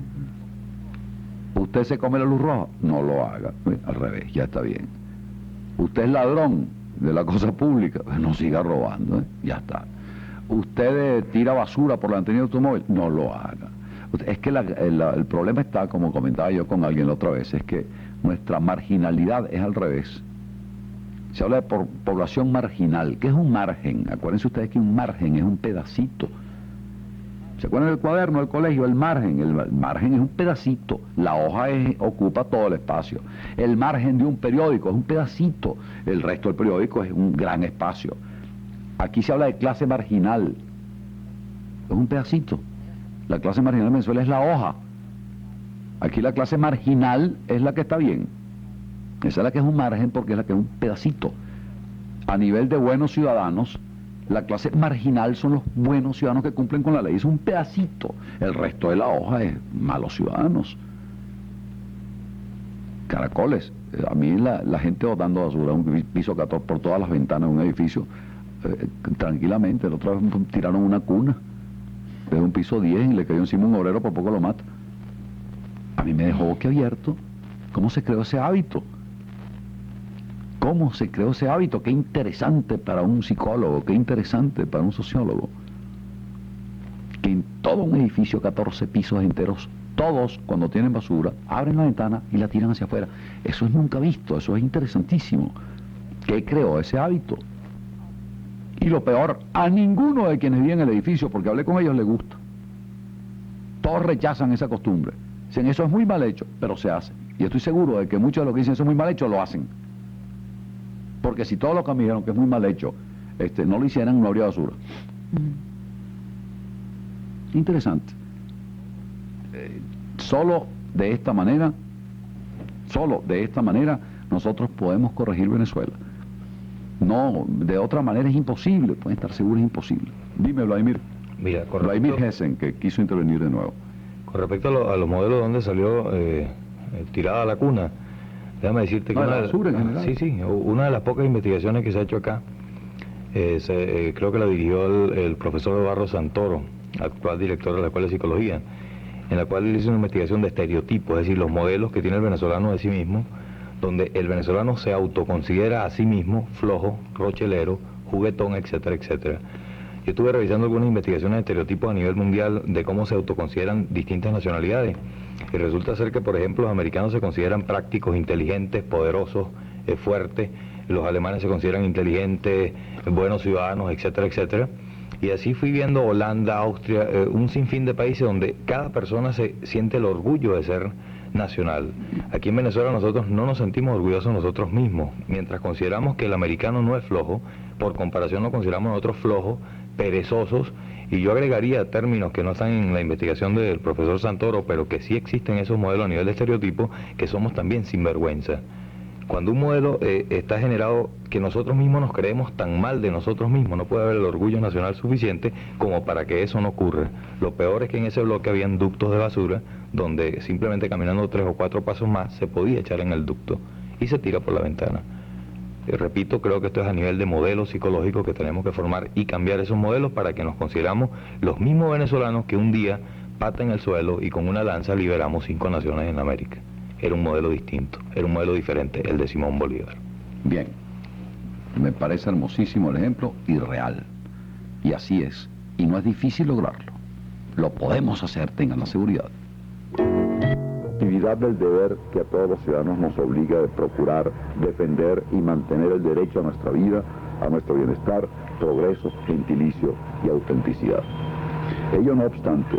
¿Usted se come la luz roja? No lo haga. Al revés, ya está bien. ¿Usted es ladrón de la cosa pública? No siga robando, ya está. ¿Usted tira basura por la antena de automóvil? No lo haga. Es que el problema está, como comentaba yo con alguien la otra vez, es que nuestra marginalidad es al revés. Se habla de población marginal. ¿Qué es un margen? Acuérdense ustedes que un margen es un pedacito. ¿Se acuerdan del cuaderno del colegio? El margen es un pedacito. La hoja ocupa todo el espacio. El margen de un periódico es un pedacito. El resto del periódico es un gran espacio. Aquí se habla de clase marginal. Es un pedacito. La clase marginal en Venezuela es la hoja. Aquí la clase marginal es la que está bien. Esa es la que es un margen porque es la que es un pedacito. A nivel de buenos ciudadanos, la clase marginal son los buenos ciudadanos que cumplen con la ley. Es un pedacito. El resto de la hoja es malos ciudadanos. Caracoles. A mí la gente botando basura, un piso 14 por todas las ventanas de un edificio, tranquilamente. La otra vez tiraron una cuna de un piso 10 y le cayó encima un obrero, por poco lo mata. A mí me dejó boquiabierto. ¿Cómo se creó ese hábito? ¿Cómo se creó ese hábito? Qué interesante para un psicólogo, qué interesante para un sociólogo. Que en todo un edificio, 14 pisos enteros, todos, cuando tienen basura, abren la ventana y la tiran hacia afuera. Eso es nunca visto, eso es interesantísimo. ¿Qué creó ese hábito? Y lo peor, a ninguno de quienes viven en el edificio, porque hablé con ellos, les gusta. Todos rechazan esa costumbre. Dicen, eso es muy mal hecho, pero se hace. Y estoy seguro de que muchos de los que dicen eso es muy mal hecho, lo hacen. Porque si todos los que me dijeron que es muy mal hecho, no lo hicieran, no habría basura. Interesante. Solo de esta manera, nosotros podemos corregir Venezuela. No, de otra manera es imposible, pueden estar seguros, es imposible. Dime, Vladimir. Mira, Vladimir Hessen, que quiso intervenir de nuevo. Con respecto a los modelos donde salió tirada a la cuna, déjame decirte que la basura en general. Sí, una de las pocas investigaciones que se ha hecho acá, creo que la dirigió el profesor Barro Santoro, actual director de la Escuela de Psicología, en la cual él hizo una investigación de estereotipos, es decir, los modelos que tiene el venezolano de sí mismo, donde el venezolano se autoconsidera a sí mismo flojo, rochelero, juguetón, etcétera, etcétera. Yo estuve revisando algunas investigaciones de estereotipos a nivel mundial de cómo se autoconsideran distintas nacionalidades. Y resulta ser que, por ejemplo, los americanos se consideran prácticos, inteligentes, poderosos, fuertes. Los alemanes se consideran inteligentes, buenos ciudadanos, etcétera, etcétera. Y así fui viendo Holanda, Austria, un sinfín de países donde cada persona se siente el orgullo de ser nacional. Aquí en Venezuela nosotros no nos sentimos orgullosos nosotros mismos. Mientras consideramos que el americano no es flojo, por comparación nos consideramos nosotros flojos, perezosos, y yo agregaría términos que no están en la investigación del profesor Santoro, pero que sí existen esos modelos a nivel de estereotipo, que somos también sinvergüenza. Cuando un modelo está generado que nosotros mismos nos creemos tan mal de nosotros mismos, no puede haber el orgullo nacional suficiente como para que eso no ocurra. Lo peor es que en ese bloque habían ductos de basura donde simplemente caminando 3 o 4 pasos más se podía echar en el ducto y se tira por la ventana. Repito, creo que esto es a nivel de modelos psicológicos que tenemos que formar y cambiar esos modelos para que nos consideramos los mismos venezolanos que un día pata en el suelo y con una lanza liberamos 5 naciones en América. Era un modelo distinto, era un modelo diferente, el de Simón Bolívar. Bien, me parece hermosísimo el ejemplo y real. Y así es, y no es difícil lograrlo. Lo podemos hacer, tengan la seguridad. Actividad del deber que a todos los ciudadanos nos obliga de procurar, defender y mantener el derecho a nuestra vida, a nuestro bienestar, progreso, gentilicio y autenticidad. Ello no obstante,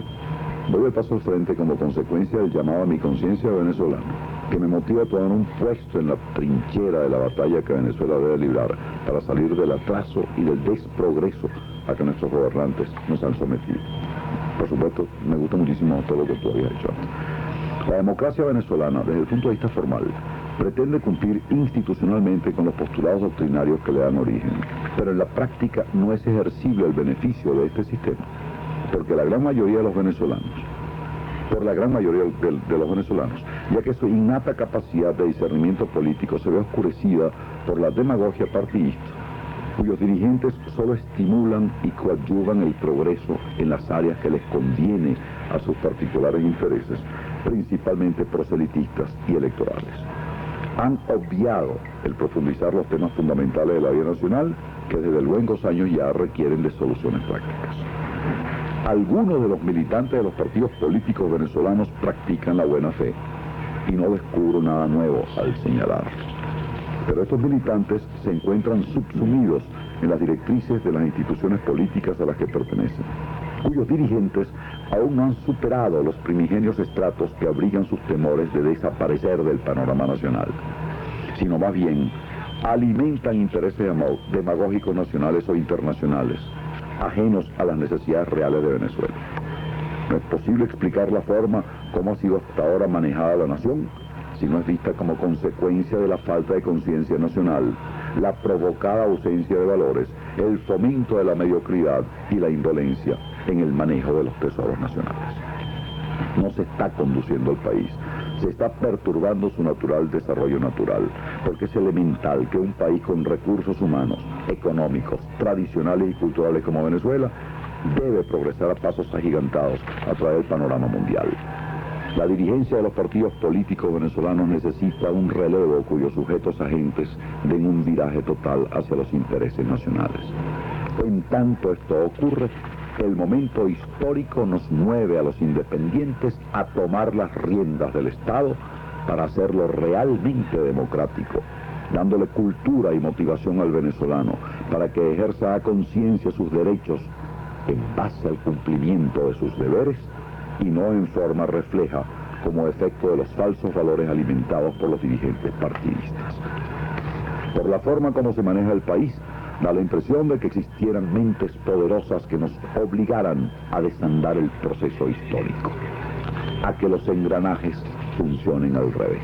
doy el paso al frente como consecuencia del llamado a mi conciencia venezolana, que me motiva a tomar un puesto en la trinchera de la batalla que Venezuela debe librar para salir del atraso y del desprogreso a que nuestros gobernantes nos han sometido. Por supuesto, me gusta muchísimo todo lo que tú habías hecho antes. La democracia venezolana, desde el punto de vista formal, pretende cumplir institucionalmente con los postulados doctrinarios que le dan origen, pero en la práctica no es ejercible el beneficio de este sistema, porque la gran mayoría de los venezolanos, ya que su innata capacidad de discernimiento político se ve oscurecida por la demagogia partidista, cuyos dirigentes solo estimulan y coadyuvan el progreso en las áreas que les conviene a sus particulares intereses, principalmente proselitistas y electorales. Han obviado el profundizar los temas fundamentales de la vida nacional, que desde luengos años ya requieren de soluciones prácticas. Algunos de los militantes de los partidos políticos venezolanos practican la buena fe, y no descubro nada nuevo al señalarlo. Pero estos militantes se encuentran subsumidos en las directrices de las instituciones políticas a las que pertenecen, cuyos dirigentes aún no han superado los primigenios estratos que abrigan sus temores de desaparecer del panorama nacional, sino más bien alimentan intereses demagógicos nacionales o internacionales, ajenos a las necesidades reales de Venezuela. No es posible explicar la forma como ha sido hasta ahora manejada la nación, si no es vista como consecuencia de la falta de conciencia nacional, la provocada ausencia de valores, el fomento de la mediocridad y la indolencia en el manejo de los tesoros nacionales. No se está conduciendo el país, se está perturbando su natural desarrollo natural, porque es elemental que un país con recursos humanos, económicos, tradicionales y culturales como Venezuela debe progresar a pasos agigantados a través del panorama mundial. La dirigencia de los partidos políticos venezolanos necesita un relevo cuyos sujetos agentes den un viraje total hacia los intereses nacionales. En tanto esto ocurre, el momento histórico nos mueve a los independientes a tomar las riendas del Estado para hacerlo realmente democrático dándole cultura y motivación al venezolano para que ejerza a conciencia sus derechos en base al cumplimiento de sus deberes y no en forma refleja como efecto de los falsos valores alimentados por los dirigentes partidistas. Por la forma como se maneja el país, da la impresión de que existieran mentes poderosas que nos obligaran a desandar el proceso histórico, a que los engranajes funcionen al revés.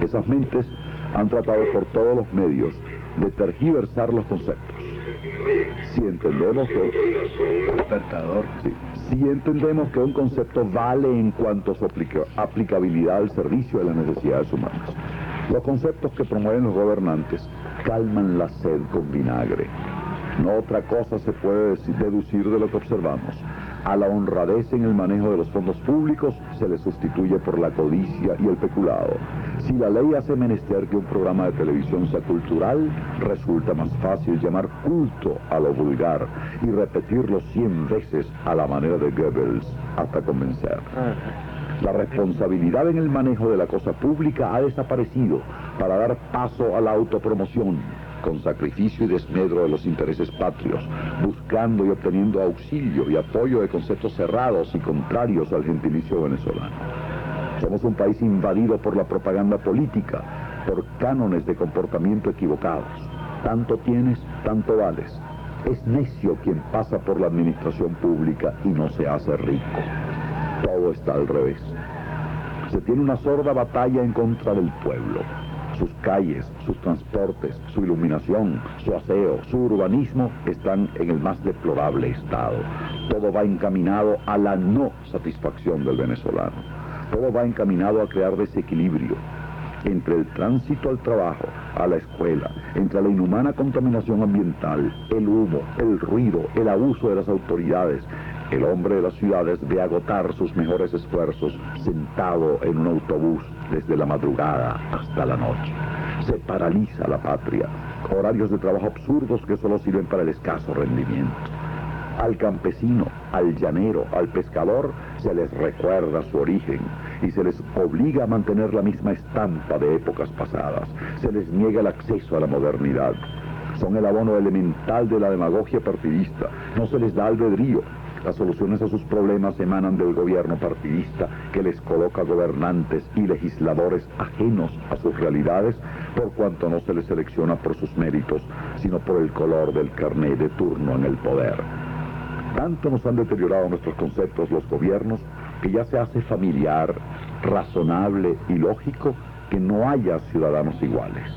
Esas mentes han tratado por todos los medios de tergiversar los conceptos. Si entendemos que un concepto vale en cuanto a su aplicabilidad al servicio de las necesidades humanas, los conceptos que promueven los gobernantes calman la sed con vinagre. No otra cosa se puede deducir de lo que observamos. A la honradez en el manejo de los fondos públicos se le sustituye por la codicia y el peculado. Si la ley hace menester que un programa de televisión sea cultural, resulta más fácil llamar culto a lo vulgar y repetirlo 100 veces a la manera de Goebbels hasta convencer. La responsabilidad en el manejo de la cosa pública ha desaparecido para dar paso a la autopromoción, con sacrificio y desmedro de los intereses patrios, buscando y obteniendo auxilio y apoyo de conceptos cerrados y contrarios al gentilicio venezolano. Somos un país invadido por la propaganda política, por cánones de comportamiento equivocados. Tanto tienes, tanto vales. Es necio quien pasa por la administración pública y no se hace rico. Todo está al revés. Se tiene una sorda batalla en contra del pueblo. Sus calles, sus transportes, su iluminación, su aseo, su urbanismo están en el más deplorable estado. Todo va encaminado a la no satisfacción del venezolano. Todo va encaminado a crear desequilibrio entre el tránsito al trabajo, a la escuela, entre la inhumana contaminación ambiental, el humo, el ruido, el abuso de las autoridades. El hombre de las ciudades ve agotar sus mejores esfuerzos sentado en un autobús desde la madrugada hasta la noche. Se paraliza la patria, horarios de trabajo absurdos que solo sirven para el escaso rendimiento. Al campesino, al llanero, al pescador, se les recuerda su origen y se les obliga a mantener la misma estampa de épocas pasadas. Se les niega el acceso a la modernidad. Son el abono elemental de la demagogia partidista. No se les da albedrío. Las soluciones a sus problemas emanan del gobierno partidista que les coloca gobernantes y legisladores ajenos a sus realidades, por cuanto no se les selecciona por sus méritos, sino por el color del carné de turno en el poder. Tanto nos han deteriorado nuestros conceptos los gobiernos que ya se hace familiar, razonable y lógico que no haya ciudadanos iguales,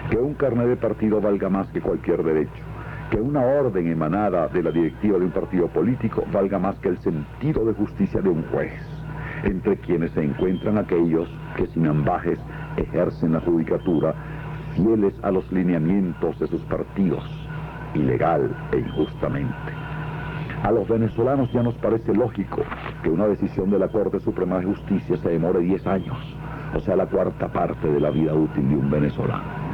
que un carné de partido valga más que cualquier derecho, que una orden emanada de la directiva de un partido político valga más que el sentido de justicia de un juez, entre quienes se encuentran aquellos que sin ambajes ejercen la judicatura, fieles a los lineamientos de sus partidos, ilegal e injustamente. A los venezolanos ya nos parece lógico que una decisión de la Corte Suprema de Justicia se demore 10 años, o sea, la cuarta parte de la vida útil de un venezolano.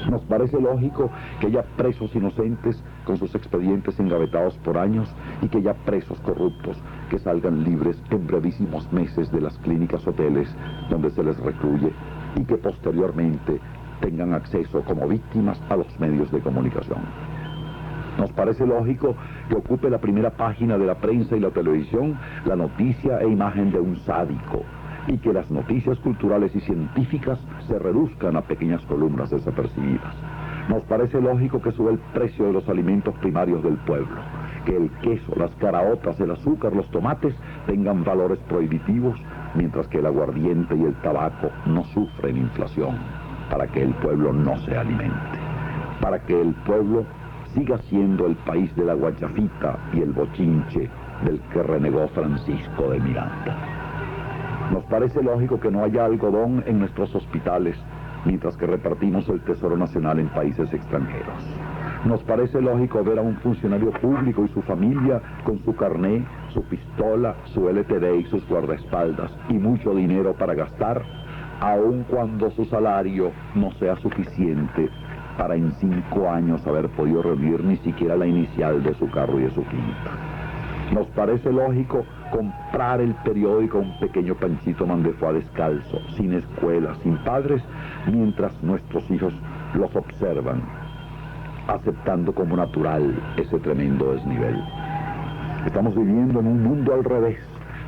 Nos parece lógico que haya presos inocentes con sus expedientes engavetados por años y que haya presos corruptos que salgan libres en brevísimos meses de las clínicas hoteles donde se les recluye y que posteriormente tengan acceso como víctimas a los medios de comunicación. Nos parece lógico que ocupe la primera página de la prensa y la televisión la noticia e imagen de un sádico, y que las noticias culturales y científicas se reduzcan a pequeñas columnas desapercibidas. Nos parece lógico que suba el precio de los alimentos primarios del pueblo, que el queso, las caraotas, el azúcar, los tomates tengan valores prohibitivos, mientras que el aguardiente y el tabaco no sufren inflación, para que el pueblo no se alimente, para que el pueblo siga siendo el país de la guayafita y el bochinche del que renegó Francisco de Miranda. Nos parece lógico que no haya algodón en nuestros hospitales, mientras que repartimos el Tesoro Nacional en países extranjeros. Nos parece lógico ver a un funcionario público y su familia con su carné, su pistola, su LTD y sus guardaespaldas, y mucho dinero para gastar, aun cuando su salario no sea suficiente para en 5 años haber podido reunir ni siquiera la inicial de su carro y de su quinta. Nos parece lógico comprar el periódico a un pequeño Panchito Mandefuá descalzo, sin escuela, sin padres, mientras nuestros hijos los observan, aceptando como natural ese tremendo desnivel. Estamos viviendo en un mundo al revés,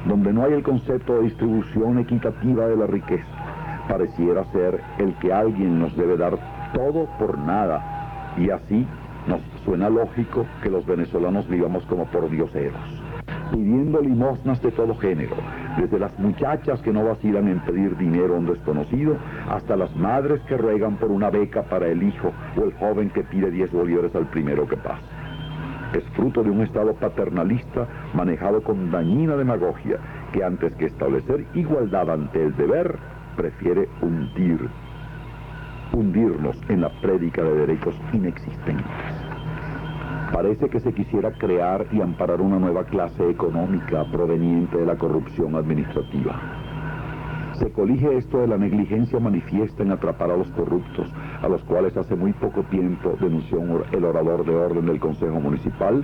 donde no hay el concepto de distribución equitativa de la riqueza. Pareciera ser el que alguien nos debe dar todo por nada, y así nos suena lógico que los venezolanos vivamos como pordioseros, pidiendo limosnas de todo género, desde las muchachas que no vacilan en pedir dinero a un desconocido, hasta las madres que ruegan por una beca para el hijo, o el joven que pide 10 bolívares al primero que pase. Es fruto de un Estado paternalista manejado con dañina demagogia, que antes que establecer igualdad ante el deber, prefiere hundirnos en la prédica de derechos inexistentes. Parece que se quisiera crear y amparar una nueva clase económica proveniente de la corrupción administrativa. Se colige esto de la negligencia manifiesta en atrapar a los corruptos, a los cuales hace muy poco tiempo denunció el orador de orden del Consejo Municipal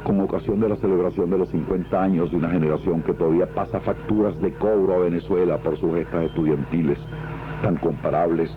con ocasión de la celebración de los 50 años de una generación que todavía pasa facturas de cobro a Venezuela por sus gestas estudiantiles, tan comparables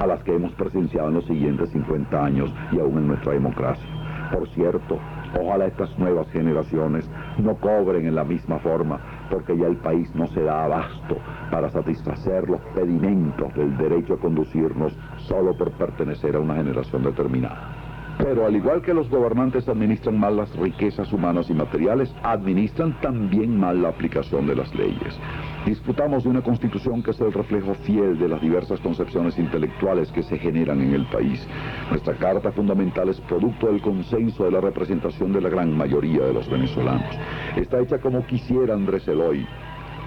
a las que hemos presenciado en los siguientes 50 años y aún en nuestra democracia. Por cierto, ojalá estas nuevas generaciones no cobren en la misma forma, porque ya el país no se da abasto para satisfacer los pedimentos del derecho a conducirnos solo por pertenecer a una generación determinada. Pero al igual que los gobernantes administran mal las riquezas humanas y materiales, administran también mal la aplicación de las leyes. Disfrutamos de una constitución que es el reflejo fiel de las diversas concepciones intelectuales que se generan en el país. Nuestra carta fundamental es producto del consenso de la representación de la gran mayoría de los venezolanos. Está hecha como quisiera Andrés Eloy,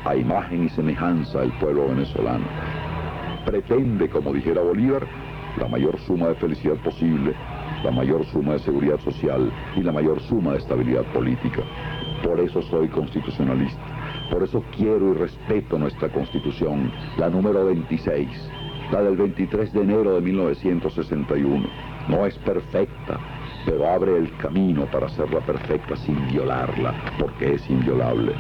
a imagen y semejanza del pueblo venezolano. Pretende, como dijera Bolívar, la mayor suma de felicidad posible, la mayor suma de seguridad social y la mayor suma de estabilidad política. Por eso soy constitucionalista. Por eso quiero y respeto nuestra Constitución, la número 26, la del 23 de enero de 1961. No es perfecta, pero abre el camino para hacerla perfecta sin violarla, porque es inviolable.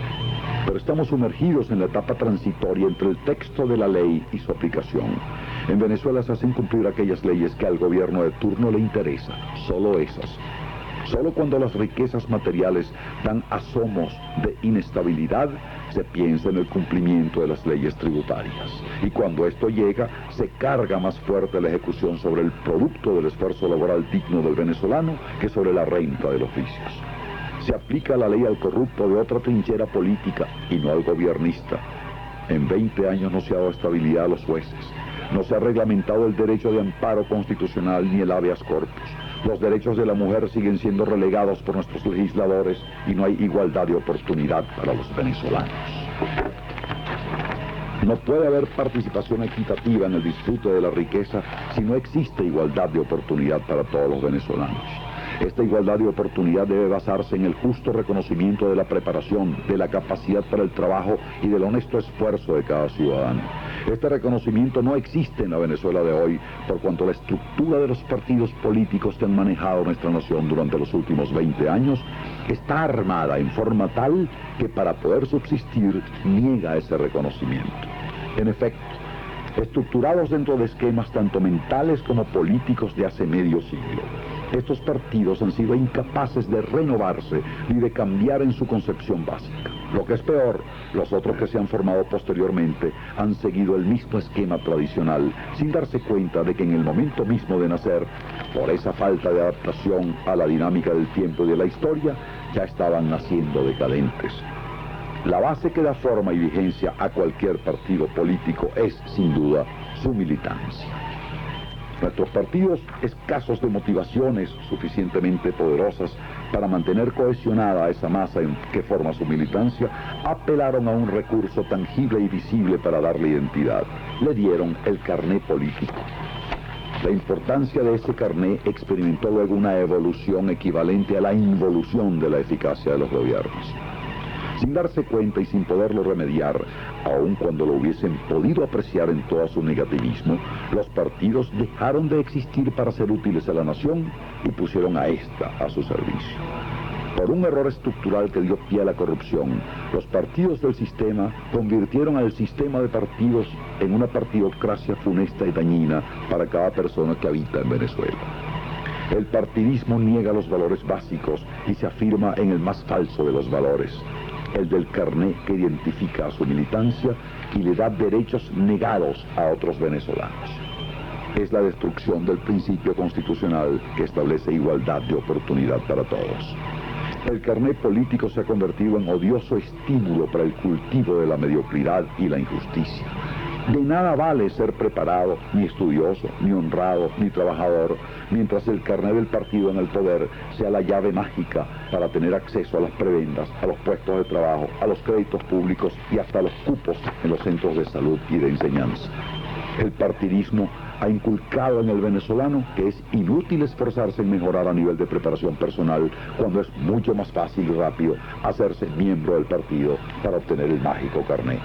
Pero estamos sumergidos en la etapa transitoria entre el texto de la ley y su aplicación. En Venezuela se hacen cumplir aquellas leyes que al gobierno de turno le interesa, solo esas. Solo cuando las riquezas materiales dan asomos de inestabilidad, se piensa en el cumplimiento de las leyes tributarias. Y cuando esto llega, se carga más fuerte la ejecución sobre el producto del esfuerzo laboral digno del venezolano que sobre la renta de los vicios. Se aplica la ley al corrupto de otra trinchera política y no al gobiernista. En 20 años no se ha dado estabilidad a los jueces. No se ha reglamentado el derecho de amparo constitucional ni el habeas corpus. Los derechos de la mujer siguen siendo relegados por nuestros legisladores y no hay igualdad de oportunidad para los venezolanos. No puede haber participación equitativa en el disfrute de la riqueza si no existe igualdad de oportunidad para todos los venezolanos. Esta igualdad de oportunidad debe basarse en el justo reconocimiento de la preparación, de la capacidad para el trabajo y del honesto esfuerzo de cada ciudadano. Este reconocimiento no existe en la Venezuela de hoy, por cuanto la estructura de los partidos políticos que han manejado nuestra nación durante los últimos 20 años está armada en forma tal que para poder subsistir niega ese reconocimiento. En efecto, estructurados dentro de esquemas tanto mentales como políticos de hace medio siglo, estos partidos han sido incapaces de renovarse y de cambiar en su concepción básica. Lo que es peor, los otros que se han formado posteriormente han seguido el mismo esquema tradicional, sin darse cuenta de que en el momento mismo de nacer, por esa falta de adaptación a la dinámica del tiempo y de la historia, ya estaban naciendo decadentes. La base que da forma y vigencia a cualquier partido político es, sin duda, su militancia. Nuestros partidos, escasos de motivaciones suficientemente poderosas para mantener cohesionada esa masa en que forma su militancia, apelaron a un recurso tangible y visible para darle identidad. Le dieron el carné político. La importancia de ese carné experimentó luego una evolución equivalente a la involución de la eficacia de los gobiernos. Sin darse cuenta y sin poderlo remediar, aun cuando lo hubiesen podido apreciar en todo su negativismo, los partidos dejaron de existir para ser útiles a la nación y pusieron a esta a su servicio. Por un error estructural que dio pie a la corrupción, los partidos del sistema convirtieron al sistema de partidos en una partidocracia funesta y dañina para cada persona que habita en Venezuela. El partidismo niega los valores básicos y se afirma en el más falso de los valores, el del carné que identifica a su militancia y le da derechos negados a otros venezolanos. Es la destrucción del principio constitucional que establece igualdad de oportunidad para todos. El carné político se ha convertido en odioso estímulo para el cultivo de la mediocridad y la injusticia. De nada vale ser preparado, ni estudioso, ni honrado, ni trabajador, mientras el carné del partido en el poder sea la llave mágica para tener acceso a las prebendas, a los puestos de trabajo, a los créditos públicos y hasta a los cupos en los centros de salud y de enseñanza. El partidismo ha inculcado en el venezolano que es inútil esforzarse en mejorar a nivel de preparación personal cuando es mucho más fácil y rápido hacerse miembro del partido para obtener el mágico carné.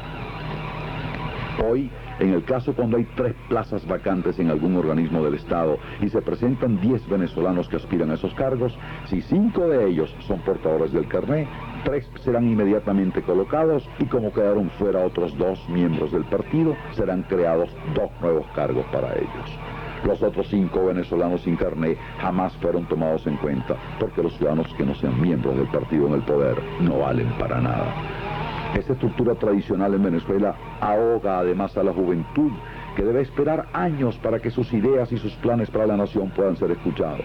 Hoy, en el caso cuando hay 3 plazas vacantes en algún organismo del Estado y se presentan 10 venezolanos que aspiran a esos cargos, si 5 de ellos son portadores del carné, 3 serán inmediatamente colocados y como quedaron fuera otros 2 miembros del partido, serán creados 2 nuevos cargos para ellos. Los otros 5 venezolanos sin carné jamás fueron tomados en cuenta porque los ciudadanos que no sean miembros del partido en el poder no valen para nada. Esta estructura tradicional en Venezuela ahoga además a la juventud, que debe esperar años para que sus ideas y sus planes para la nación puedan ser escuchados,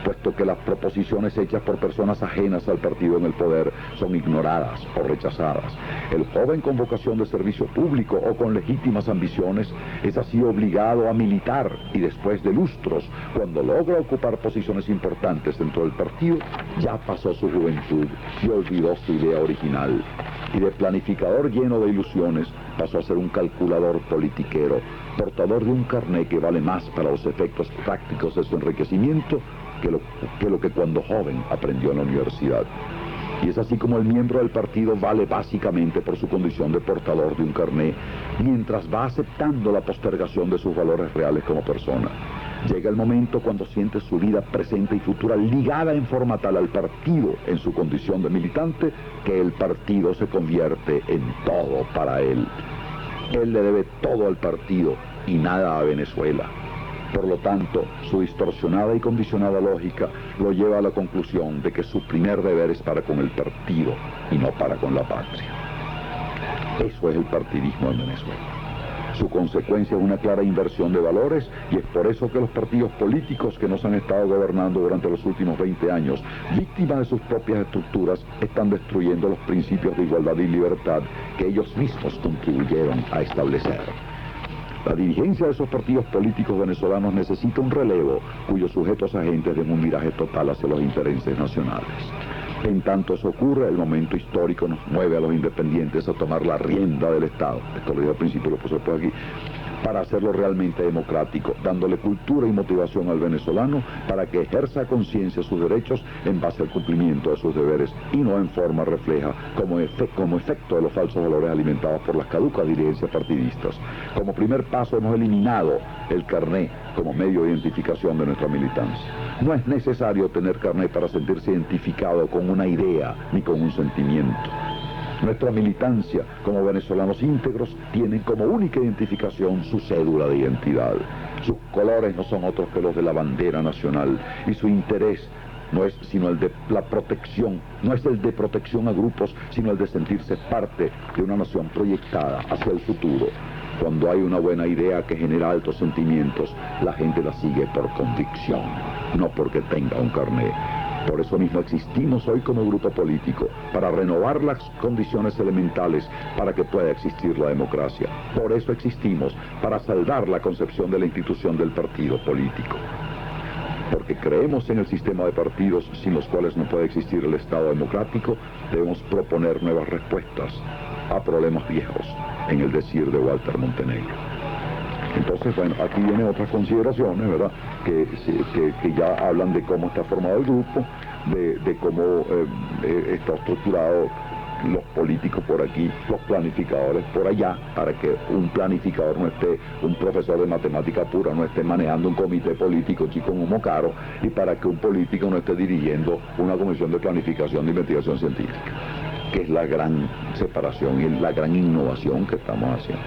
puesto que las proposiciones hechas por personas ajenas al partido en el poder son ignoradas o rechazadas. El joven con vocación de servicio público o con legítimas ambiciones es así obligado a militar y después de lustros, cuando logra ocupar posiciones importantes dentro del partido, ya pasó su juventud y olvidó su idea original. Y de planificador lleno de ilusiones pasó a ser un calculador politiquero, portador de un carné que vale más para los efectos prácticos de su enriquecimiento que lo que cuando joven aprendió en la universidad. Y es así como el miembro del partido vale básicamente por su condición de portador de un carné, mientras va aceptando la postergación de sus valores reales como persona. Llega el momento cuando siente su vida presente y futura ligada en forma tal al partido en su condición de militante, que el partido se convierte en todo para él. Él le debe todo al partido y nada a Venezuela. Por lo tanto, su distorsionada y condicionada lógica lo lleva a la conclusión de que su primer deber es para con el partido y no para con la patria. Eso es el partidismo en Venezuela. Su consecuencia es una clara inversión de valores y es por eso que los partidos políticos que nos han estado gobernando durante los últimos 20 años, víctimas de sus propias estructuras, están destruyendo los principios de igualdad y libertad que ellos mismos contribuyeron a establecer. La dirigencia de esos partidos políticos venezolanos necesita un relevo cuyos sujetos agentes den un viraje total hacia los intereses nacionales. En tanto eso ocurre, el momento histórico nos mueve a los independientes a tomar la rienda del Estado, esto lo dije al principio, lo puse por aquí, para hacerlo realmente democrático, dándole cultura y motivación al venezolano para que ejerza a conciencia sus derechos en base al cumplimiento de sus deberes y no en forma refleja como efecto de los falsos valores alimentados por las caducas dirigencias partidistas. Como primer paso hemos eliminado el carné como medio de identificación de nuestra militancia. No es necesario tener carné para sentirse identificado con una idea ni con un sentimiento. Nuestra militancia como venezolanos íntegros tienen como única identificación su cédula de identidad. Sus colores no son otros que los de la bandera nacional y su interés no es sino el de la protección, no es el de protección a grupos, sino el de sentirse parte de una nación proyectada hacia el futuro. Cuando hay una buena idea que genera altos sentimientos, la gente la sigue por convicción, no porque tenga un carné. Por eso mismo existimos hoy como grupo político, para renovar las condiciones elementales para que pueda existir la democracia. Por eso existimos, para saldar la concepción de la institución del partido político. Porque creemos en el sistema de partidos sin los cuales no puede existir el Estado democrático, debemos proponer nuevas respuestas a problemas viejos, en el decir de Walter Montenegro. Entonces, bueno, aquí vienen otras consideraciones, ¿verdad?, que ya hablan de cómo está formado el grupo, de cómo está estructurado los políticos por aquí, los planificadores por allá, para que un planificador no esté, un profesor de matemática pura no esté manejando un comité político chico en humo caro, y para que un político no esté dirigiendo una comisión de planificación de investigación científica, que es la gran separación y la gran innovación que estamos haciendo.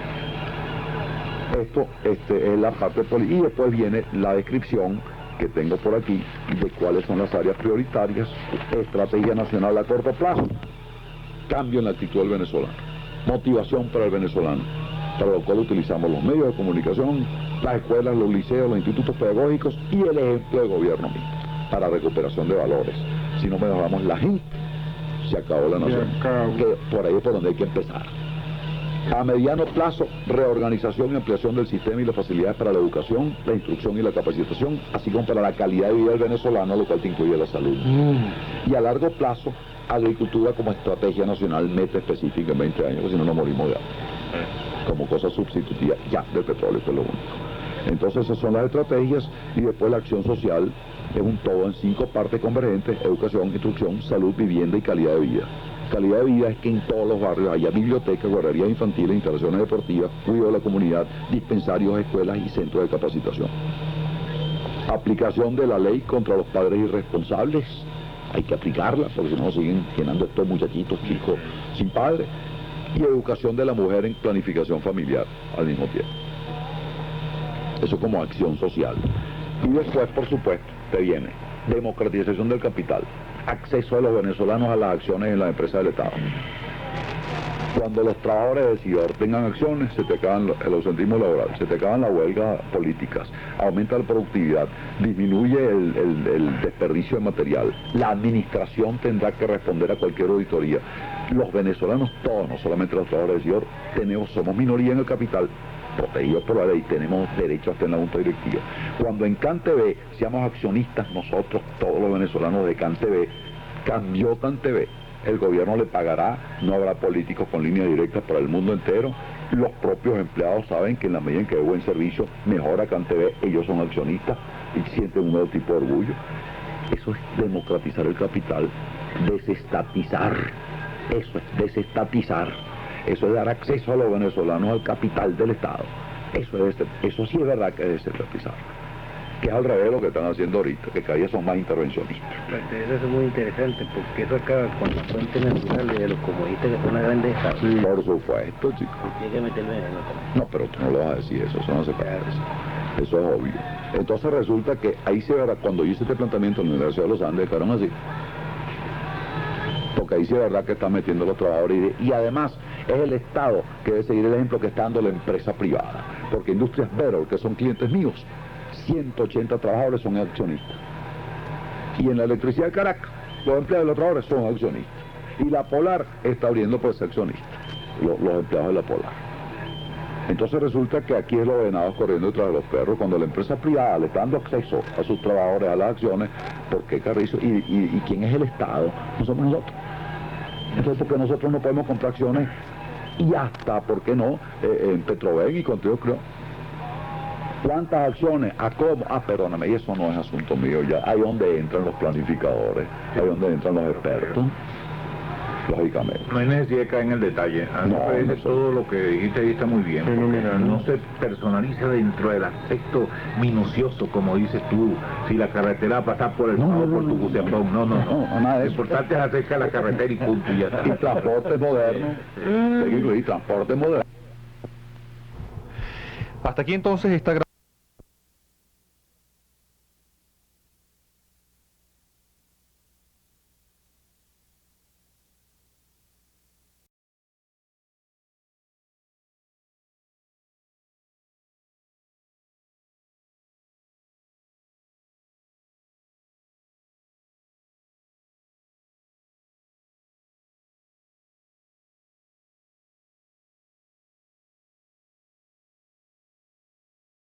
Esto es la parte política, y después viene la descripción que tengo por aquí de cuáles son las áreas prioritarias, estrategia nacional a corto plazo, cambio en la actitud del venezolano, motivación para el venezolano, para lo cual utilizamos los medios de comunicación, las escuelas, los liceos, los institutos pedagógicos y el ejemplo de gobierno mismo, para recuperación de valores. Si no mejoramos la gente, se acabó la nación, que por ahí es por donde hay que empezar. A mediano plazo, reorganización y ampliación del sistema y las facilidades para la educación, la instrucción y la capacitación, así como para la calidad de vida del venezolano, lo cual te incluye la salud. Y a largo plazo, agricultura como estrategia nacional, meta específica en 20 años, porque si no nos morimos de hambre, como cosa sustitutiva ya del petróleo, que es lo único. Entonces esas son las estrategias, y después la acción social es un todo en 5 partes convergentes: educación, instrucción, salud, vivienda y calidad de vida. Calidad de vida es que en todos los barrios haya bibliotecas, guarderías infantiles, instalaciones deportivas, cuidado de la comunidad, dispensarios, escuelas y centros de capacitación. Aplicación de la ley contra los padres irresponsables, hay que aplicarla, porque si no siguen llenando estos muchachitos chicos sin padre. Y educación de la mujer en planificación familiar al mismo tiempo. Eso como acción social. Y después, por supuesto, te viene democratización del capital, acceso de los venezolanos a las acciones en las empresas del Estado. Cuando los trabajadores de Sidor tengan acciones, se te acaban el ausentismo laboral, se te acaban las huelgas políticas, aumenta la productividad, disminuye el desperdicio de material, la administración tendrá que responder a cualquier auditoría. Los venezolanos todos, no solamente los trabajadores de Sidor, somos minoría en el capital, protegidos por la ley, tenemos derecho hasta en la junta directiva. Cuando en CanTV seamos accionistas nosotros, todos los venezolanos de CanTV, cambió CanTV, el gobierno le pagará, no habrá políticos con líneas directas para el mundo entero, los propios empleados saben que en la medida en que hay buen servicio, mejora CanTV, ellos son accionistas y sienten un nuevo tipo de orgullo. Eso es democratizar el capital, desestatizar, eso es desestatizar. Eso es dar acceso a los venezolanos al capital del Estado. Eso sí es verdad que es desestatizar. Que es al revés de lo que están haciendo ahorita, que cada día son más intervencionistas. Eso es muy interesante, porque eso acaba con la fuente natural de los comunistas, que son una grandeza. Sí, por supuesto, chicos. Tiene que meter veneno también. No, pero tú no le vas a decir eso no se puede decir. Eso es obvio. Entonces resulta que ahí se verá, cuando yo hice este planteamiento en la Universidad de los Andes, quedaron así. Porque ahí sí es verdad que están metiendo los trabajadores, y además es el Estado que debe seguir el ejemplo que está dando la empresa privada. Porque Industrias Better, que son clientes míos, 180 trabajadores son accionistas. Y en la electricidad de Caracas, los empleados de los trabajadores son accionistas. Y la Polar está abriendo por ser accionista, los empleados de la Polar. Entonces resulta que aquí es los venados corriendo detrás de los perros, cuando la empresa privada le está dando acceso a sus trabajadores a las acciones. ¿Por qué, Carrizo? ¿Y quién es el Estado? No somos nosotros. Entonces, ¿por qué nosotros no podemos comprar acciones? Y hasta, ¿por qué no? En Petroven y Conteo Creo. ¿Cuántas acciones? ¿A cómo? Perdóname, y eso no es asunto mío ya. Ahí donde entran los planificadores, ahí donde entran los expertos, lógicamente. No hay necesidad de caer en el detalle. A mí me parece todo lo que dijiste ahí está muy bien. No se personaliza dentro del aspecto minucioso, como dices tú, si la carretera va a pasar por el Estado, por tu Buceapón. No. Nada de Lo eso. importante es acerca de la carretera y punto, y ya está. Y transporte moderno, y transporte moderno. Hasta aquí entonces esta